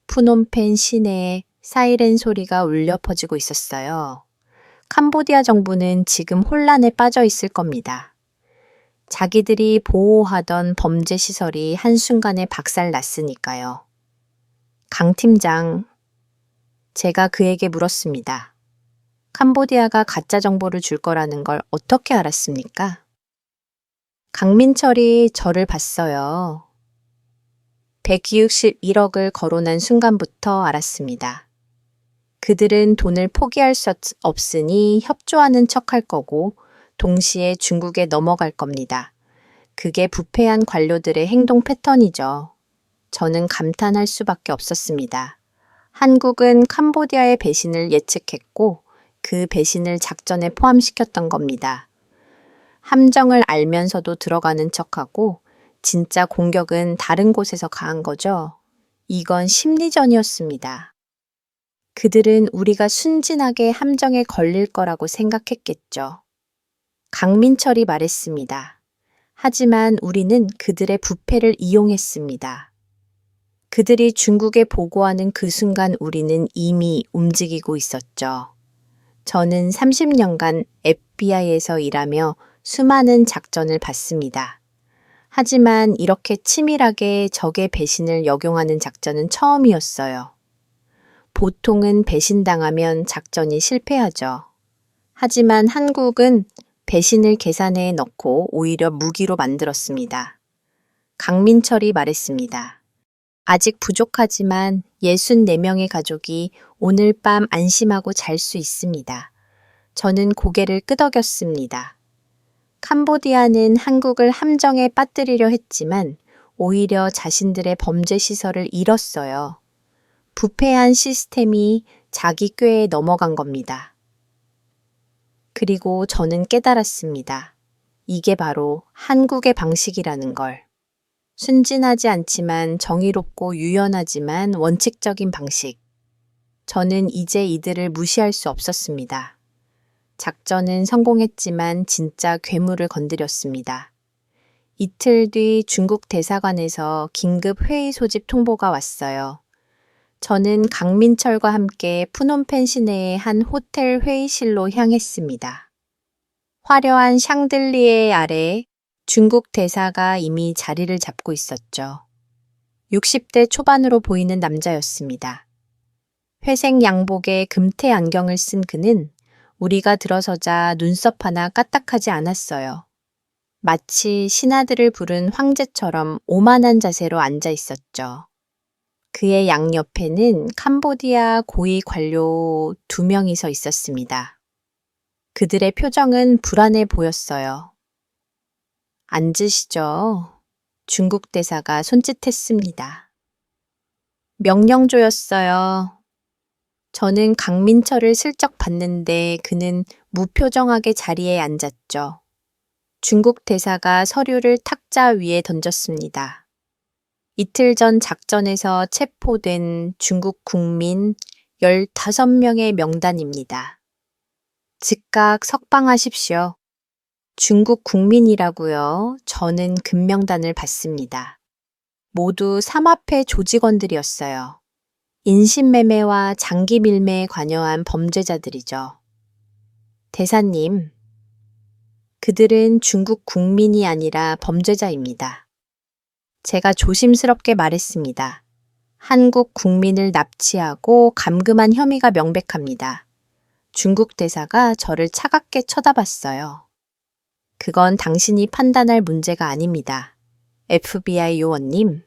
푸놈펜 시내에 사이렌 소리가 울려 퍼지고 있었어요. 캄보디아 정부는 지금 혼란에 빠져 있을 겁니다. 자기들이 보호하던 범죄 시설이 한순간에 박살났으니까요. 강 팀장, 제가 그에게 물었습니다. 캄보디아가 가짜 정보를 줄 거라는 걸 어떻게 알았습니까? 강민철이 저를 봤어요. 161억을 거론한 순간부터 알았습니다. 그들은 돈을 포기할 수 없으니 협조하는 척할 거고 동시에 중국에 넘어갈 겁니다. 그게 부패한 관료들의 행동 패턴이죠. 저는 감탄할 수밖에 없었습니다. 한국은 캄보디아의 배신을 예측했고 그 배신을 작전에 포함시켰던 겁니다. 함정을 알면서도 들어가는 척하고 진짜 공격은 다른 곳에서 가한 거죠. 이건 심리전이었습니다. 그들은 우리가 순진하게 함정에 걸릴 거라고 생각했겠죠. 강민철이 말했습니다. 하지만 우리는 그들의 부패를 이용했습니다. 그들이 중국에 보고하는 그 순간 우리는 이미 움직이고 있었죠. 저는 30년간 FBI에서 일하며 수많은 작전을 봤습니다. 하지만 이렇게 치밀하게 적의 배신을 역용하는 작전은 처음이었어요. 보통은 배신당하면 작전이 실패하죠. 하지만 한국은 배신을 계산에 넣고 오히려 무기로 만들었습니다. 강민철이 말했습니다. 아직 부족하지만 64명의 가족이 오늘 밤 안심하고 잘 수 있습니다. 저는 고개를 끄덕였습니다. 캄보디아는 한국을 함정에 빠뜨리려 했지만 오히려 자신들의 범죄 시설을 잃었어요. 부패한 시스템이 자기 꾀에 넘어간 겁니다. 그리고 저는 깨달았습니다. 이게 바로 한국의 방식이라는 걸. 순진하지 않지만 정의롭고 유연하지만 원칙적인 방식. 저는 이제 이들을 무시할 수 없었습니다. 작전은 성공했지만 진짜 괴물을 건드렸습니다. 이틀 뒤 중국 대사관에서 긴급 회의 소집 통보가 왔어요. 저는 강민철과 함께 푸놈펜 시내의 한 호텔 회의실로 향했습니다. 화려한 샹들리에 아래 중국 대사가 이미 자리를 잡고 있었죠. 60대 초반으로 보이는 남자였습니다. 회색 양복에 금태 안경을 쓴 그는 우리가 들어서자 눈썹 하나 까딱하지 않았어요. 마치 신하들을 부른 황제처럼 오만한 자세로 앉아 있었죠. 그의 양옆에는 캄보디아 고위 관료 2명이 서 있었습니다. 그들의 표정은 불안해 보였어요. 앉으시죠. 중국 대사가 손짓했습니다. 명령조였어요. 저는 강민철을 슬쩍 봤는데 그는 무표정하게 자리에 앉았죠. 중국 대사가 서류를 탁자 위에 던졌습니다. 이틀 전 작전에서 체포된 중국 국민 15명의 명단입니다. 즉각 석방하십시오. 중국 국민이라고요. 저는 금명단을 받습니다. 모두 삼합회 조직원들이었어요. 인신매매와 장기 밀매에 관여한 범죄자들이죠. 대사님, 그들은 중국 국민이 아니라 범죄자입니다. 제가 조심스럽게 말했습니다. 한국 국민을 납치하고 감금한 혐의가 명백합니다. 중국 대사가 저를 차갑게 쳐다봤어요. 그건 당신이 판단할 문제가 아닙니다. FBI 요원님.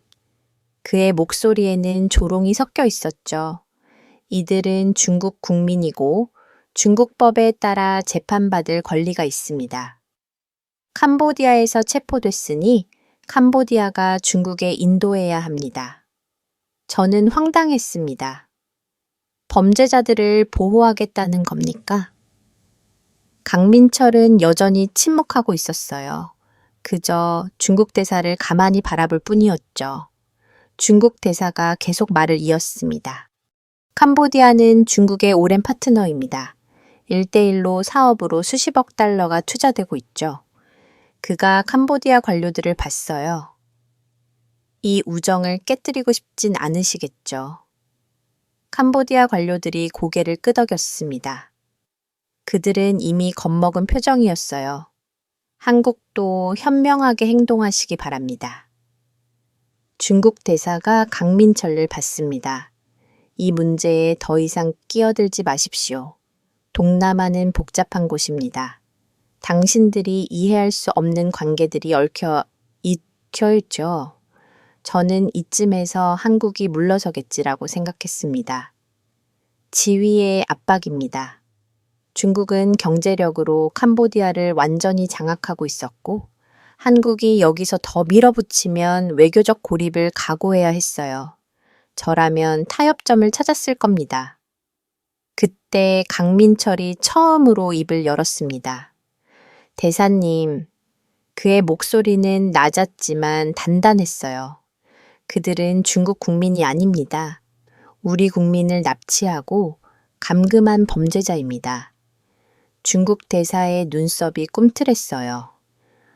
그의 목소리에는 조롱이 섞여 있었죠. 이들은 중국 국민이고 중국법에 따라 재판받을 권리가 있습니다. 캄보디아에서 체포됐으니 캄보디아가 중국에 인도해야 합니다. 저는 황당했습니다. 범죄자들을 보호하겠다는 겁니까? 강민철은 여전히 침묵하고 있었어요. 그저 중국 대사를 가만히 바라볼 뿐이었죠. 중국 대사가 계속 말을 이었습니다. 캄보디아는 중국의 오랜 파트너입니다. 1대1로 사업으로 수십억 달러가 투자되고 있죠. 그가 캄보디아 관료들을 봤어요. 이 우정을 깨뜨리고 싶진 않으시겠죠. 캄보디아 관료들이 고개를 끄덕였습니다. 그들은 이미 겁먹은 표정이었어요. 한국도 현명하게 행동하시기 바랍니다. 중국 대사가 강민철을 봤습니다. 이 문제에 더 이상 끼어들지 마십시오. 동남아는 복잡한 곳입니다. 당신들이 이해할 수 없는 관계들이 얽혀 있죠. 저는 이쯤에서 한국이 물러서겠지라고 생각했습니다. 지위의 압박입니다. 중국은 경제력으로 캄보디아를 완전히 장악하고 있었고 한국이 여기서 더 밀어붙이면 외교적 고립을 각오해야 했어요. 저라면 타협점을 찾았을 겁니다. 그때 강민철이 처음으로 입을 열었습니다. 대사님, 그의 목소리는 낮았지만 단단했어요. 그들은 중국 국민이 아닙니다. 우리 국민을 납치하고 감금한 범죄자입니다. 중국 대사의 눈썹이 꿈틀했어요.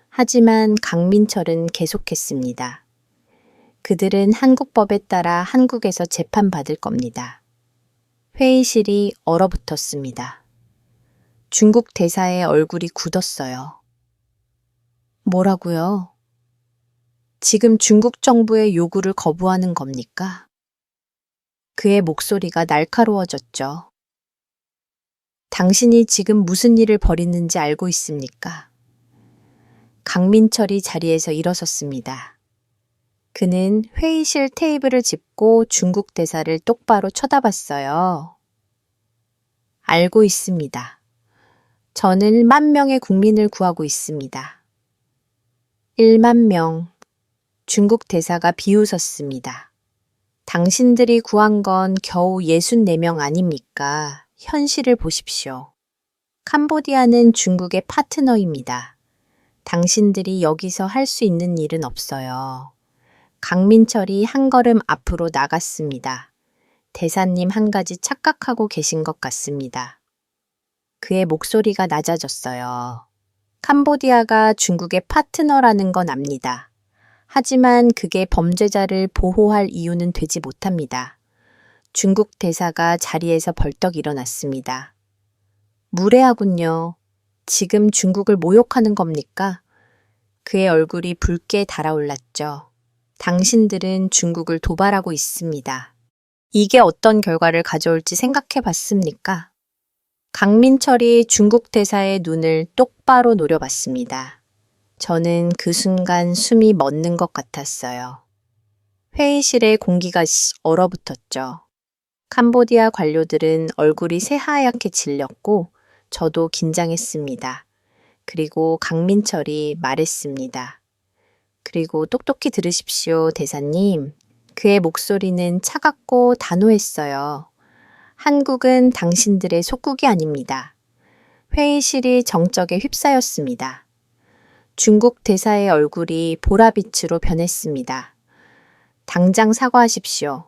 하지만 강민철은 계속했습니다. 그들은 한국법에 따라 한국에서 재판받을 겁니다. 회의실이 얼어붙었습니다. 중국 대사의 얼굴이 굳었어요. 뭐라고요? 지금 중국 정부의 요구를 거부하는 겁니까? 그의 목소리가 날카로워졌죠. 당신이 지금 무슨 일을 벌이는지 알고 있습니까? 강민철이 자리에서 일어섰습니다. 그는 회의실 테이블을 짚고 중국 대사를 똑바로 쳐다봤어요. 알고 있습니다. 저는 1만 명의 국민을 구하고 있습니다. 1만 명. 중국 대사가 비웃었습니다. 당신들이 구한 건 겨우 64명 아닙니까? 현실을 보십시오. 캄보디아는 중국의 파트너입니다. 당신들이 여기서 할 수 있는 일은 없어요. 강민철이 한 걸음 앞으로 나갔습니다. 대사님 한 가지 착각하고 계신 것 같습니다. 그의 목소리가 낮아졌어요. 캄보디아가 중국의 파트너라는 건 압니다. 하지만 그게 범죄자를 보호할 이유는 되지 못합니다. 중국 대사가 자리에서 벌떡 일어났습니다. 무례하군요. 지금 중국을 모욕하는 겁니까? 그의 얼굴이 붉게 달아올랐죠. 당신들은 중국을 도발하고 있습니다. 이게 어떤 결과를 가져올지 생각해 봤습니까? 강민철이 중국 대사의 눈을 똑바로 노려봤습니다. 저는 그 순간 숨이 멎는 것 같았어요. 회의실의 공기가 얼어붙었죠. 캄보디아 관료들은 얼굴이 새하얗게 질렸고 저도 긴장했습니다. 그리고 강민철이 말했습니다. 그리고 똑똑히 들으십시오, 대사님. 그의 목소리는 차갑고 단호했어요. 한국은 당신들의 속국이 아닙니다. 회의실이 정적에 휩싸였습니다. 중국 대사의 얼굴이 보라빛으로 변했습니다. 당장 사과하십시오.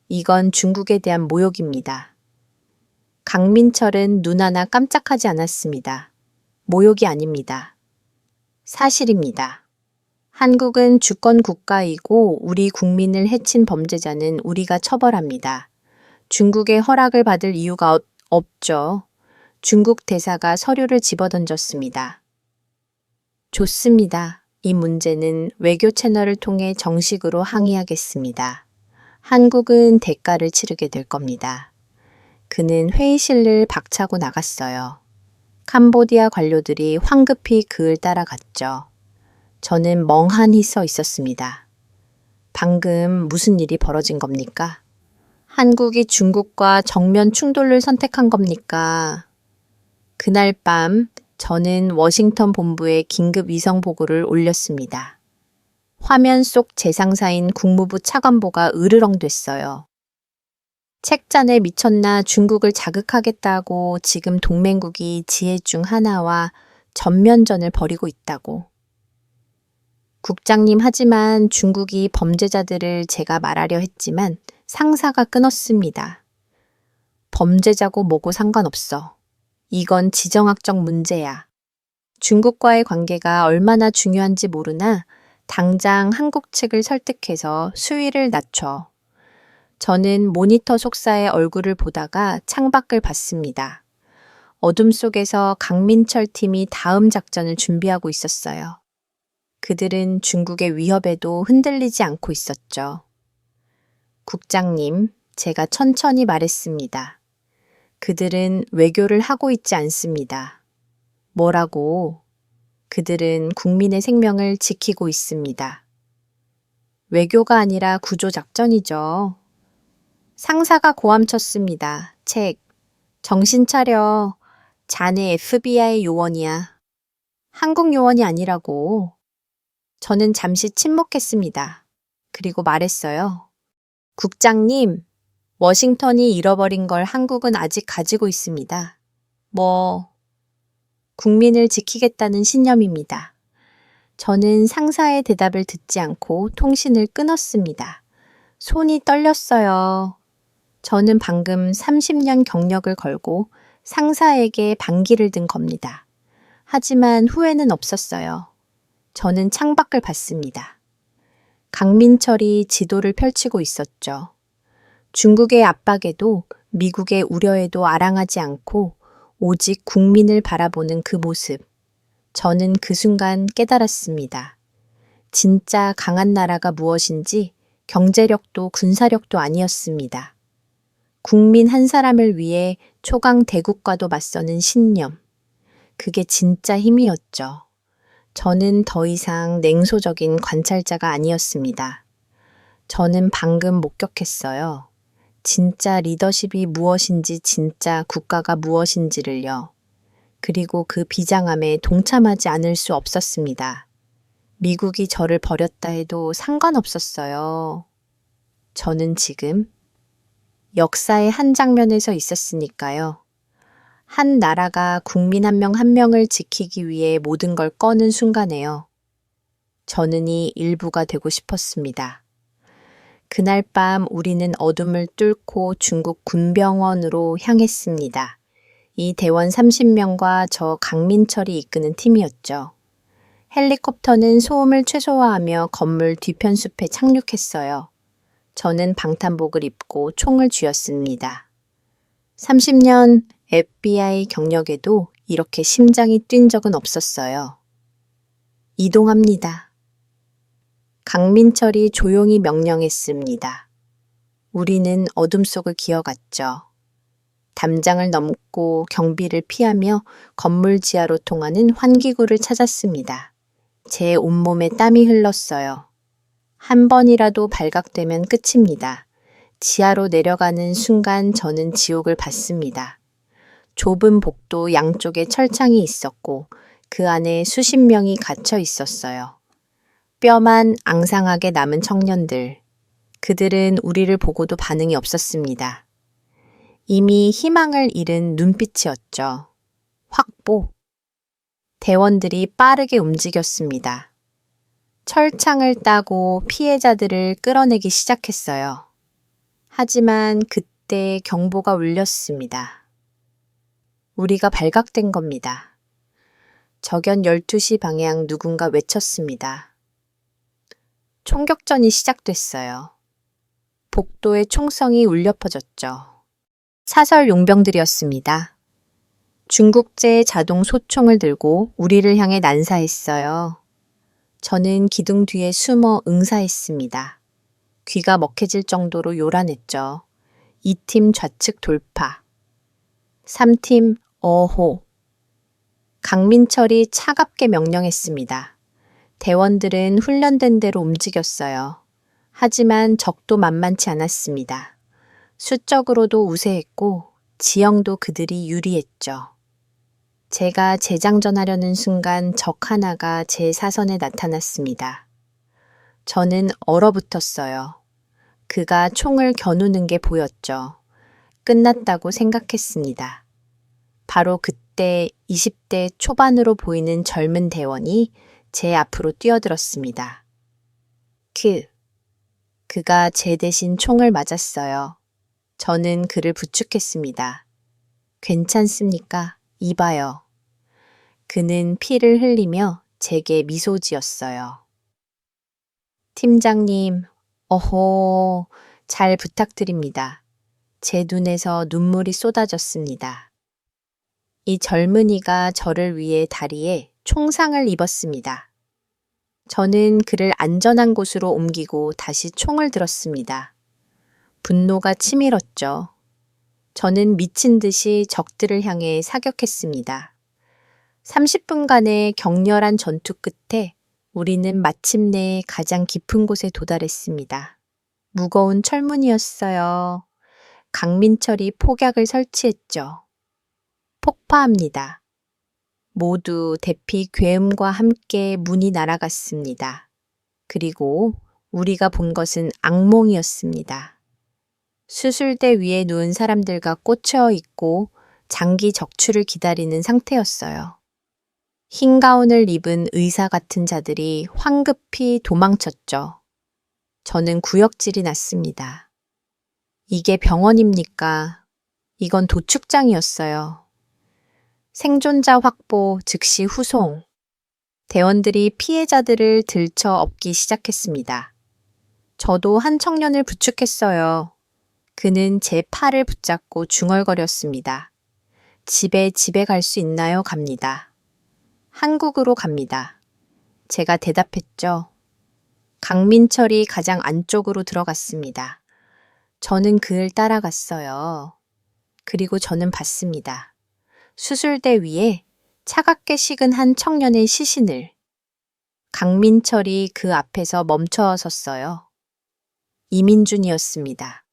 이건 중국에 대한 모욕입니다. 강민철은 눈 하나 깜짝하지 않았습니다. 모욕이 아닙니다. 사실입니다. 한국은 주권 국가이고 우리 국민을 해친 범죄자는 우리가 처벌합니다. 중국의 허락을 받을 이유가 없죠. 중국 대사가 서류를 집어던졌습니다. 좋습니다. 이 문제는 외교 채널을 통해 정식으로 항의하겠습니다. 한국은 대가를 치르게 될 겁니다. 그는 회의실을 박차고 나갔어요. 캄보디아 관료들이 황급히 그를 따라갔죠. 저는 멍하니 서 있었습니다. 방금 무슨 일이 벌어진 겁니까? 한국이 중국과 정면 충돌을 선택한 겁니까? 그날 밤 저는 워싱턴 본부에 긴급 위성 보고를 올렸습니다. 화면 속 제 상사인 국무부 차관보가 으르렁댔어요. 책잔에 미쳤나 중국을 자극하겠다고 지금 동맹국이 지혜 중 하나와 전면전을 벌이고 있다고. 국장님, 하지만 중국이 범죄자들을 제가 말하려 했지만 상사가 끊었습니다. 범죄자고 뭐고 상관없어. 이건 지정학적 문제야. 중국과의 관계가 얼마나 중요한지 모르나 당장 한국 측을 설득해서 수위를 낮춰. 저는 모니터 속사의 얼굴을 보다가 창밖을 봤습니다. 어둠 속에서 강민철 팀이 다음 작전을 준비하고 있었어요. 그들은 중국의 위협에도 흔들리지 않고 있었죠. 국장님, 제가 천천히 말했습니다. 그들은 외교를 하고 있지 않습니다. 뭐라고? 그들은 국민의 생명을 지키고 있습니다. 외교가 아니라 구조작전이죠. 상사가 고함쳤습니다. 책, 정신 차려. 자네 FBI 요원이야. 한국 요원이 아니라고. 저는 잠시 침묵했습니다. 그리고 말했어요. 국장님, 워싱턴이 잃어버린 걸 한국은 아직 가지고 있습니다. 국민을 지키겠다는 신념입니다. 저는 상사의 대답을 듣지 않고 통신을 끊었습니다. 손이 떨렸어요. 저는 방금 30년 경력을 걸고 상사에게 반기를 든 겁니다. 하지만 후회는 없었어요. 저는 창밖을 봤습니다. 강민철이 지도를 펼치고 있었죠. 중국의 압박에도 미국의 우려에도 아랑하지 않고 오직 국민을 바라보는 그 모습. 저는 그 순간 깨달았습니다. 진짜 강한 나라가 무엇인지 경제력도 군사력도 아니었습니다. 국민 한 사람을 위해 초강 대국과도 맞서는 신념. 그게 진짜 힘이었죠. 저는 더 이상 냉소적인 관찰자가 아니었습니다. 저는 방금 목격했어요. 진짜 리더십이 무엇인지, 진짜 국가가 무엇인지를요. 그리고 그 비장함에 동참하지 않을 수 없었습니다. 미국이 저를 버렸다 해도 상관없었어요. 저는 지금 역사의 한 장면에서 있었으니까요. 한 나라가 국민 한 명 한 명을 지키기 위해 모든 걸 꺼는 순간에요. 저는 이 일부가 되고 싶었습니다. 그날 밤 우리는 어둠을 뚫고 중국 군병원으로 향했습니다. 이 대원 30명과 저 강민철이 이끄는 팀이었죠. 헬리콥터는 소음을 최소화하며 건물 뒤편 숲에 착륙했어요. 저는 방탄복을 입고 총을 쥐었습니다. 30년 FBI 경력에도 이렇게 심장이 뛴 적은 없었어요. 이동합니다. 강민철이 조용히 명령했습니다. 우리는 어둠 속을 기어갔죠. 담장을 넘고 경비를 피하며 건물 지하로 통하는 환기구를 찾았습니다. 제 온몸에 땀이 흘렀어요. 한 번이라도 발각되면 끝입니다. 지하로 내려가는 순간 저는 지옥을 봤습니다. 좁은 복도 양쪽에 철창이 있었고 그 안에 수십 명이 갇혀 있었어요. 뼈만 앙상하게 남은 청년들. 그들은 우리를 보고도 반응이 없었습니다. 이미 희망을 잃은 눈빛이었죠. 확보. 대원들이 빠르게 움직였습니다. 철창을 따고 피해자들을 끌어내기 시작했어요. 하지만 그때 경보가 울렸습니다. 우리가 발각된 겁니다. 저견 12시 방향 누군가 외쳤습니다. 총격전이 시작됐어요. 복도에 총성이 울려 퍼졌죠. 사설 용병들이었습니다. 중국제 자동 소총을 들고 우리를 향해 난사했어요. 저는 기둥 뒤에 숨어 응사했습니다. 귀가 먹해질 정도로 요란했죠. 2팀 좌측 돌파. 3팀 어호. 강민철이 차갑게 명령했습니다. 대원들은 훈련된 대로 움직였어요. 하지만 적도 만만치 않았습니다. 수적으로도 우세했고 지형도 그들이 유리했죠. 제가 재장전하려는 순간 적 하나가 제 사선에 나타났습니다. 저는 얼어붙었어요. 그가 총을 겨누는 게 보였죠. 끝났다고 생각했습니다. 바로 그때 20대 초반으로 보이는 젊은 대원이 제 앞으로 뛰어들었습니다. 그가 제 대신 총을 맞았어요. 저는 그를 부축했습니다. 괜찮습니까? 이봐요. 그는 피를 흘리며 제게 미소 지었어요. 팀장님, 어호, 잘 부탁드립니다. 제 눈에서 눈물이 쏟아졌습니다. 이 젊은이가 저를 위해 다리에 총상을 입었습니다. 저는 그를 안전한 곳으로 옮기고 다시 총을 들었습니다. 분노가 치밀었죠. 저는 미친 듯이 적들을 향해 사격했습니다. 30분간의 격렬한 전투 끝에 우리는 마침내 가장 깊은 곳에 도달했습니다. 무거운 철문이었어요. 강민철이 폭약을 설치했죠. 폭파합니다. 모두 대피 괴음과 함께 문이 날아갔습니다. 그리고 우리가 본 것은 악몽이었습니다. 수술대 위에 누운 사람들과 꽂혀 있고 장기 적출을 기다리는 상태였어요. 흰 가운을 입은 의사 같은 자들이 황급히 도망쳤죠. 저는 구역질이 났습니다. 이게 병원입니까? 이건 도축장이었어요. 생존자 확보, 즉시 후송. 대원들이 피해자들을 들쳐 업기 시작했습니다. 저도 한 청년을 부축했어요. 그는 제 팔을 붙잡고 중얼거렸습니다. 집에 갈 수 있나요? 갑니다. 한국으로 갑니다. 제가 대답했죠. 강민철이 가장 안쪽으로 들어갔습니다. 저는 그를 따라갔어요. 그리고 저는 봤습니다. 수술대 위에 차갑게 식은 한 청년의 시신을. 강민철이 그 앞에서 멈춰 섰어요. 이민준이었습니다.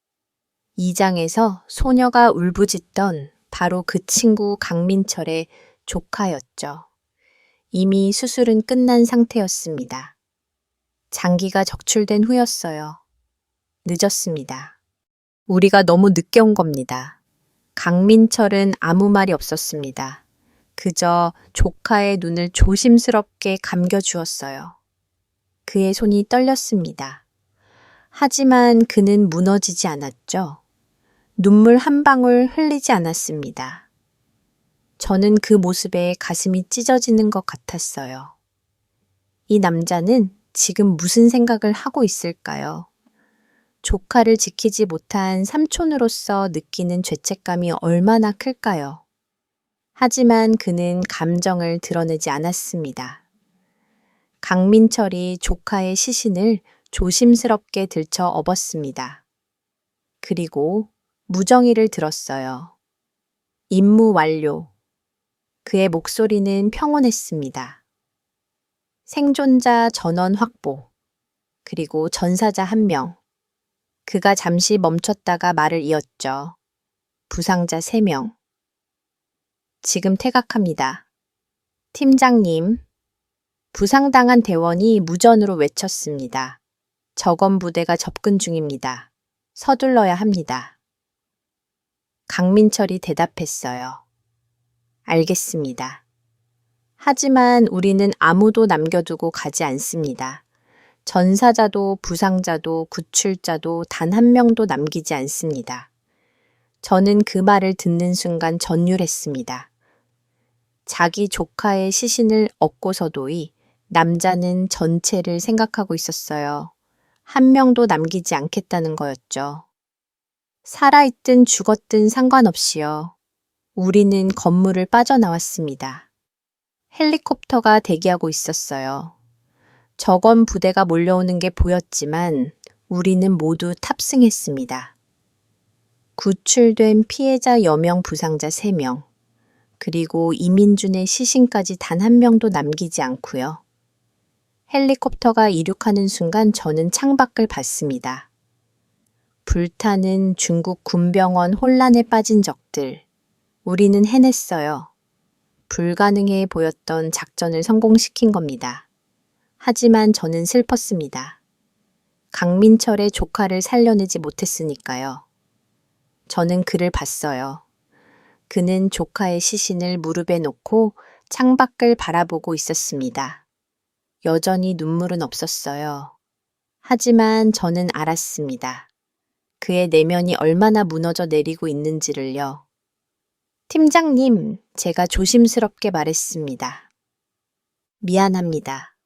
2장에서 소녀가 울부짖던 바로 그 친구 강민철의 조카였죠. 이미 수술은 끝난 상태였습니다. 장기가 적출된 후였어요. 늦었습니다. 우리가 너무 늦게 온 겁니다. 강민철은 아무 말이 없었습니다. 그저 조카의 눈을 조심스럽게 감겨주었어요. 그의 손이 떨렸습니다. 하지만 그는 무너지지 않았죠. 눈물 한 방울 흘리지 않았습니다. 저는 그 모습에 가슴이 찢어지는 것 같았어요. 이 남자는 지금 무슨 생각을 하고 있을까요? 조카를 지키지 못한 삼촌으로서 느끼는 죄책감이 얼마나 클까요? 하지만 그는 감정을 드러내지 않았습니다. 강민철이 조카의 시신을 조심스럽게 들쳐 업었습니다. 그리고 무정의를 들었어요. 임무 완료. 그의 목소리는 평온했습니다. 생존자 전원 확보. 그리고 전사자 1명. 그가 잠시 멈췄다가 말을 이었죠. 부상자 3명. 지금 퇴각합니다. 팀장님. 부상당한 대원이 무전으로 외쳤습니다. 적원 부대가 접근 중입니다. 서둘러야 합니다. 강민철이 대답했어요. 알겠습니다. 하지만 우리는 아무도 남겨두고 가지 않습니다. 전사자도 부상자도 구출자도 단 한 명도 남기지 않습니다. 저는 그 말을 듣는 순간 전율했습니다. 자기 조카의 시신을 업고서도이 남자는 전체를 생각하고 있었어요. 한 명도 남기지 않겠다는 거였죠. 살아있든 죽었든 상관없이요. 우리는 건물을 빠져나왔습니다. 헬리콥터가 대기하고 있었어요. 적원 부대가 몰려오는 게 보였지만 우리는 모두 탑승했습니다. 구출된 피해자 여명 부상자 3명, 그리고 이민준의 시신까지 단 한 명도 남기지 않고요. 헬리콥터가 이륙하는 순간 저는 창밖을 봤습니다. 불타는 중국 군병원 혼란에 빠진 적들. 우리는 해냈어요. 불가능해 보였던 작전을 성공시킨 겁니다. 하지만 저는 슬펐습니다. 강민철의 조카를 살려내지 못했으니까요. 저는 그를 봤어요. 그는 조카의 시신을 무릎에 놓고 창밖을 바라보고 있었습니다. 여전히 눈물은 없었어요. 하지만 저는 알았습니다. 그의 내면이 얼마나 무너져 내리고 있는지를요. 팀장님, 제가 조심스럽게 말했습니다. 미안합니다.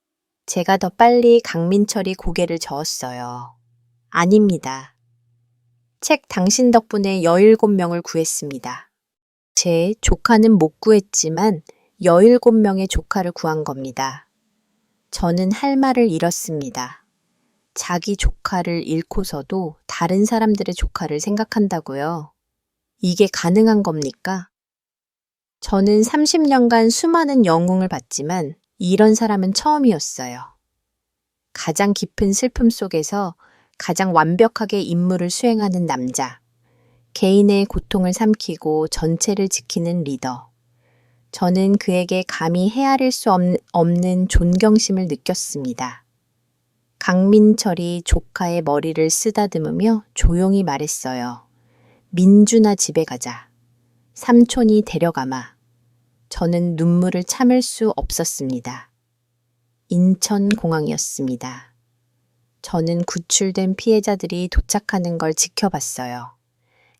제가 더 빨리 강민철이 고개를 저었어요. 아닙니다. 책 당신 덕분에 17명을 구했습니다. 제 조카는 못 구했지만 17명의 조카를 구한 겁니다. 저는 할 말을 잃었습니다. 자기 조카를 잃고서도 다른 사람들의 조카를 생각한다고요. 이게 가능한 겁니까? 저는 30년간 수많은 영웅을 봤지만 이런 사람은 처음이었어요. 가장 깊은 슬픔 속에서 가장 완벽하게 임무를 수행하는 남자. 개인의 고통을 삼키고 전체를 지키는 리더. 저는 그에게 감히 헤아릴 수 없는 존경심을 느꼈습니다. 강민철이 조카의 머리를 쓰다듬으며 조용히 말했어요. 민준아 집에 가자. 삼촌이 데려가마. 저는 눈물을 참을 수 없었습니다. 인천공항이었습니다. 저는 구출된 피해자들이 도착하는 걸 지켜봤어요.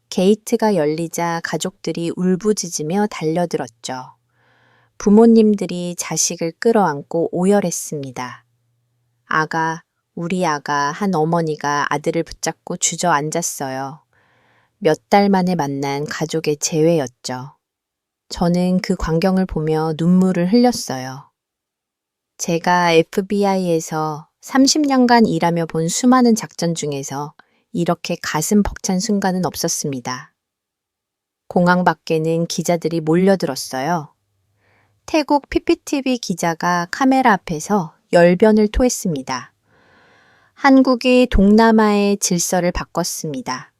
게이트가 열리자 가족들이 울부짖으며 달려들었죠. 부모님들이 자식을 끌어안고 오열했습니다. 우리 아가 한 어머니가 아들을 붙잡고 주저앉았어요. 몇 달 만에 만난 가족의 재회였죠. 저는 그 광경을 보며 눈물을 흘렸어요. 제가 FBI에서 30년간 일하며 본 수많은 작전 중에서 이렇게 가슴 벅찬 순간은 없었습니다. 공항 밖에는 기자들이 몰려들었어요. 태국 PPTV 기자가 카메라 앞에서 열변을 토했습니다. 한국이 동남아의 질서를 바꿨습니다.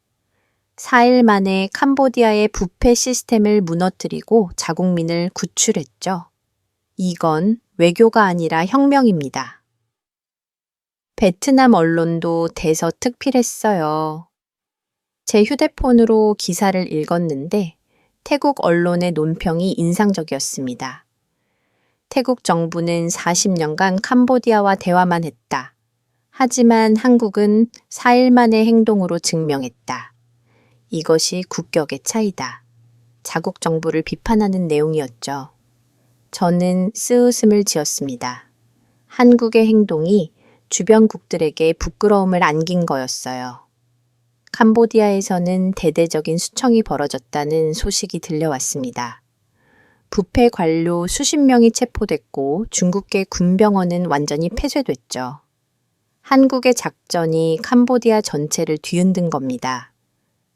4일 만에 캄보디아의 부패 시스템을 무너뜨리고 자국민을 구출했죠. 이건 외교가 아니라 혁명입니다. 베트남 언론도 대서특필했어요. 제 휴대폰으로 기사를 읽었는데 태국 언론의 논평이 인상적이었습니다. 태국 정부는 40년간 캄보디아와 대화만 했다. 하지만 한국은 4일 만의 행동으로 증명했다. 이것이 국격의 차이다. 자국 정부를 비판하는 내용이었죠. 저는 쓰웃음을 지었습니다. 한국의 행동이 주변국들에게 부끄러움을 안긴 거였어요. 캄보디아에서는 대대적인 수청이 벌어졌다는 소식이 들려왔습니다. 부패 관료 수십 명이 체포됐고 중국계 군병원은 완전히 폐쇄됐죠. 한국의 작전이 캄보디아 전체를 뒤흔든 겁니다.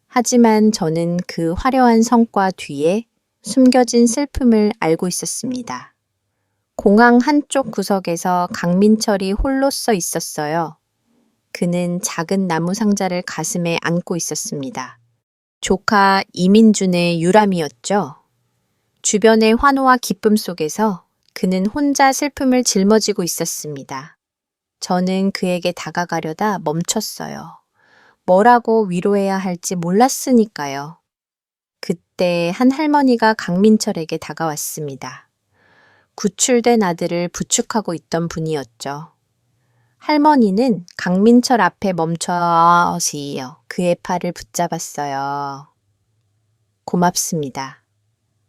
하지만 저는 그 화려한 성과 뒤에 숨겨진 슬픔을 알고 있었습니다. 공항 한쪽 구석에서 강민철이 홀로 서 있었어요. 그는 작은 나무 상자를 가슴에 안고 있었습니다. 조카 이민준의 유람이었죠. 주변의 환호와 기쁨 속에서 그는 혼자 슬픔을 짊어지고 있었습니다. 저는 그에게 다가가려다 멈췄어요. 뭐라고 위로해야 할지 몰랐으니까요. 그때 한 할머니가 강민철에게 다가왔습니다. 구출된 아들을 부축하고 있던 분이었죠. 할머니는 강민철 앞에 멈춰시어 그의 팔을 붙잡았어요. 고맙습니다.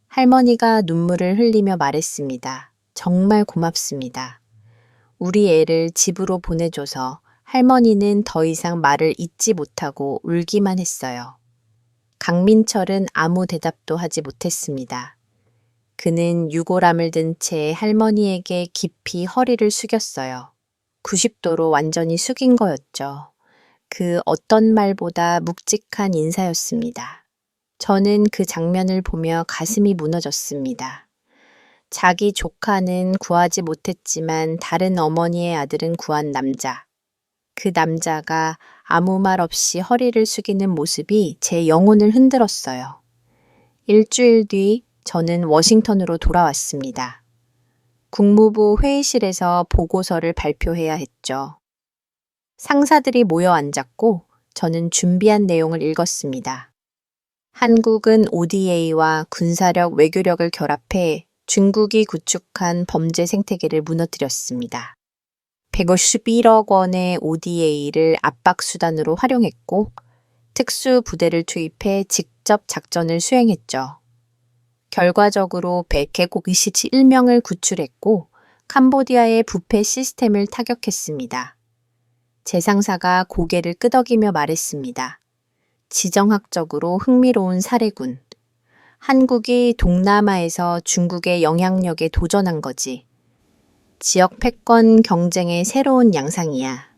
할머니가 눈물을 흘리며 말했습니다. 정말 고맙습니다. 우리 애를 집으로 보내줘서 할머니는 더 이상 말을 잇지 못하고 울기만 했어요. 강민철은 아무 대답도 하지 못했습니다. 그는 유골함을 든 채 할머니에게 깊이 허리를 숙였어요. 90도로 완전히 숙인 거였죠. 그 어떤 말보다 묵직한 인사였습니다. 저는 그 장면을 보며 가슴이 무너졌습니다. 자기 조카는 구하지 못했지만 다른 어머니의 아들은 구한 남자. 그 남자가 아무 말 없이 허리를 숙이는 모습이 제 영혼을 흔들었어요. 일주일 뒤 저는 워싱턴으로 돌아왔습니다. 국무부 회의실에서 보고서를 발표해야 했죠. 상사들이 모여 앉았고 저는 준비한 내용을 읽었습니다. 한국은 ODA와 군사력, 외교력을 결합해 중국이 구축한 범죄 생태계를 무너뜨렸습니다. 151억 원의 ODA를 압박수단으로 활용했고 특수부대를 투입해 직접 작전을 수행했죠. 결과적으로 151명을 구출했고 캄보디아의 부패 시스템을 타격했습니다. 제 상사가 고개를 끄덕이며 말했습니다. 지정학적으로 흥미로운 사례군. 한국이 동남아에서 중국의 영향력에 도전한 거지. 지역 패권 경쟁의 새로운 양상이야.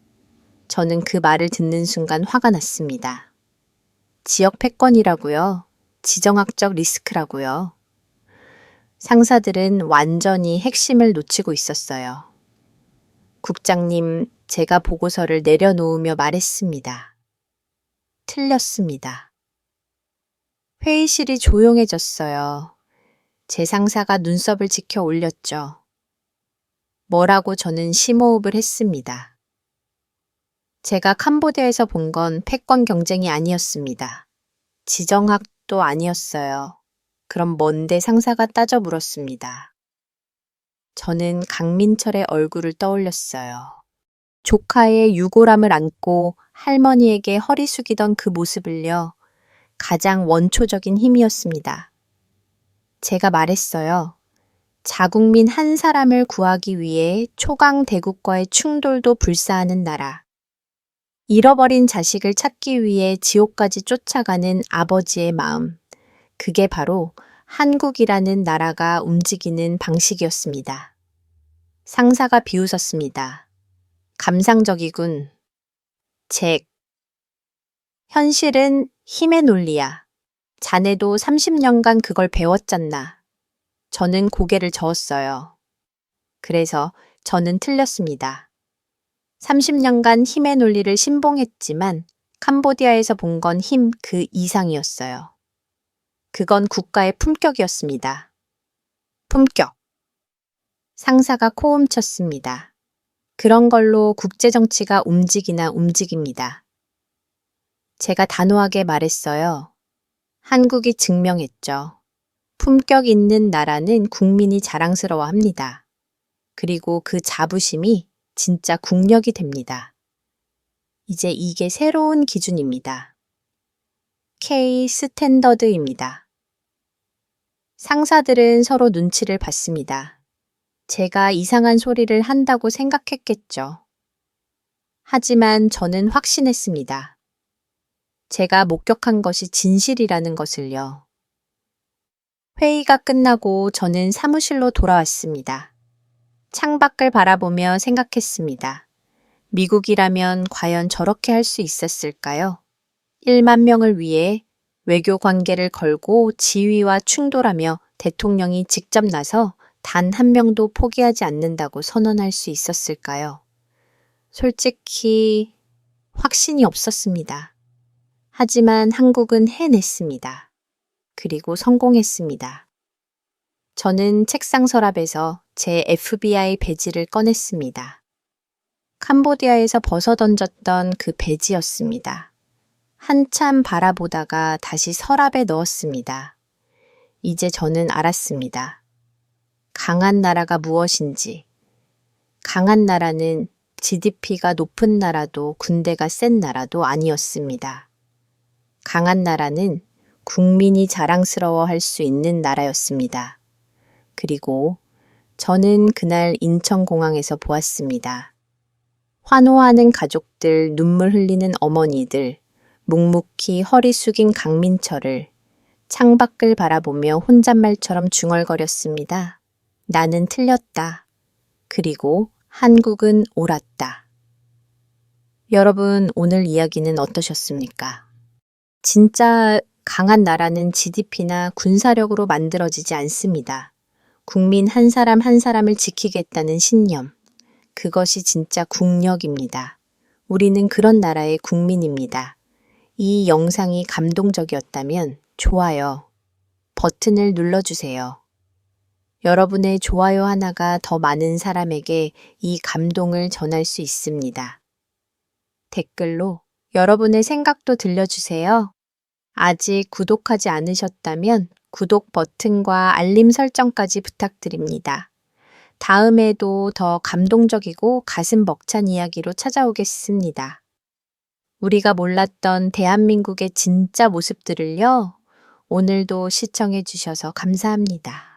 저는 그 말을 듣는 순간 화가 났습니다. 지역 패권이라고요? 지정학적 리스크라고요? 상사들은 완전히 핵심을 놓치고 있었어요. 국장님, 제가 보고서를 내려놓으며 말했습니다. 틀렸습니다. 회의실이 조용해졌어요. 제 상사가 눈썹을 지켜 올렸죠. 뭐라고 저는 심호흡을 했습니다. 제가 캄보디아에서 본 건 패권 경쟁이 아니었습니다. 지정학도 아니었어요. 그럼 뭔데 상사가 따져 물었습니다. 저는 강민철의 얼굴을 떠올렸어요. 조카의 유골함을 안고 할머니에게 허리 숙이던 그 모습을요. 가장 원초적인 힘이었습니다. 제가 말했어요. 자국민 한 사람을 구하기 위해 초강 대국과의 충돌도 불사하는 나라. 잃어버린 자식을 찾기 위해 지옥까지 쫓아가는 아버지의 마음. 그게 바로 한국이라는 나라가 움직이는 방식이었습니다. 상사가 비웃었습니다. 감상적이군. 잭. 현실은 힘의 논리야. 자네도 30년간 그걸 배웠잖나. 저는 고개를 저었어요. 그래서 저는 틀렸습니다. 30년간 힘의 논리를 신봉했지만 캄보디아에서 본 건 힘 그 이상이었어요. 그건 국가의 품격이었습니다. 품격. 상사가 코움쳤습니다. 그런 걸로 국제정치가 움직이나 움직입니다. 제가 단호하게 말했어요. 한국이 증명했죠. 품격 있는 나라는 국민이 자랑스러워합니다. 그리고 그 자부심이 진짜 국력이 됩니다. 이제 이게 새로운 기준입니다. K 스탠더드입니다. 상사들은 서로 눈치를 봤습니다. 제가 이상한 소리를 한다고 생각했겠죠. 하지만 저는 확신했습니다. 제가 목격한 것이 진실이라는 것을요. 회의가 끝나고 저는 사무실로 돌아왔습니다. 창밖을 바라보며 생각했습니다. 미국이라면 과연 저렇게 할 수 있었을까요? 1만 명을 위해 외교 관계를 걸고 지위와 충돌하며 대통령이 직접 나서 단 한 명도 포기하지 않는다고 선언할 수 있었을까요? 솔직히 확신이 없었습니다. 하지만 한국은 해냈습니다. 그리고 성공했습니다. 저는 책상 서랍에서 제 FBI 배지를 꺼냈습니다. 캄보디아에서 벗어던졌던 그 배지였습니다. 한참 바라보다가 다시 서랍에 넣었습니다. 이제 저는 알았습니다. 강한 나라가 무엇인지. 강한 나라는 GDP가 높은 나라도 군대가 센 나라도 아니었습니다. 강한 나라는 국민이 자랑스러워할 수 있는 나라였습니다. 그리고 저는 그날 인천공항에서 보았습니다. 환호하는 가족들, 눈물 흘리는 어머니들, 묵묵히 허리 숙인 강민철을 창밖을 바라보며 혼잣말처럼 중얼거렸습니다. 나는 틀렸다. 그리고 한국은 옳았다. 여러분, 오늘 이야기는 어떠셨습니까? 진짜 강한 나라는 GDP나 군사력으로 만들어지지 않습니다. 국민 한 사람 한 사람을 지키겠다는 신념. 그것이 진짜 국력입니다. 우리는 그런 나라의 국민입니다. 이 영상이 감동적이었다면 좋아요. 버튼을 눌러주세요. 여러분의 좋아요 하나가 더 많은 사람에게 이 감동을 전할 수 있습니다. 댓글로 여러분의 생각도 들려주세요. 아직 구독하지 않으셨다면 구독 버튼과 알림 설정까지 부탁드립니다. 다음에도 더 감동적이고 가슴 벅찬 이야기로 찾아오겠습니다. 우리가 몰랐던 대한민국의 진짜 모습들을요, 오늘도 시청해 주셔서 감사합니다.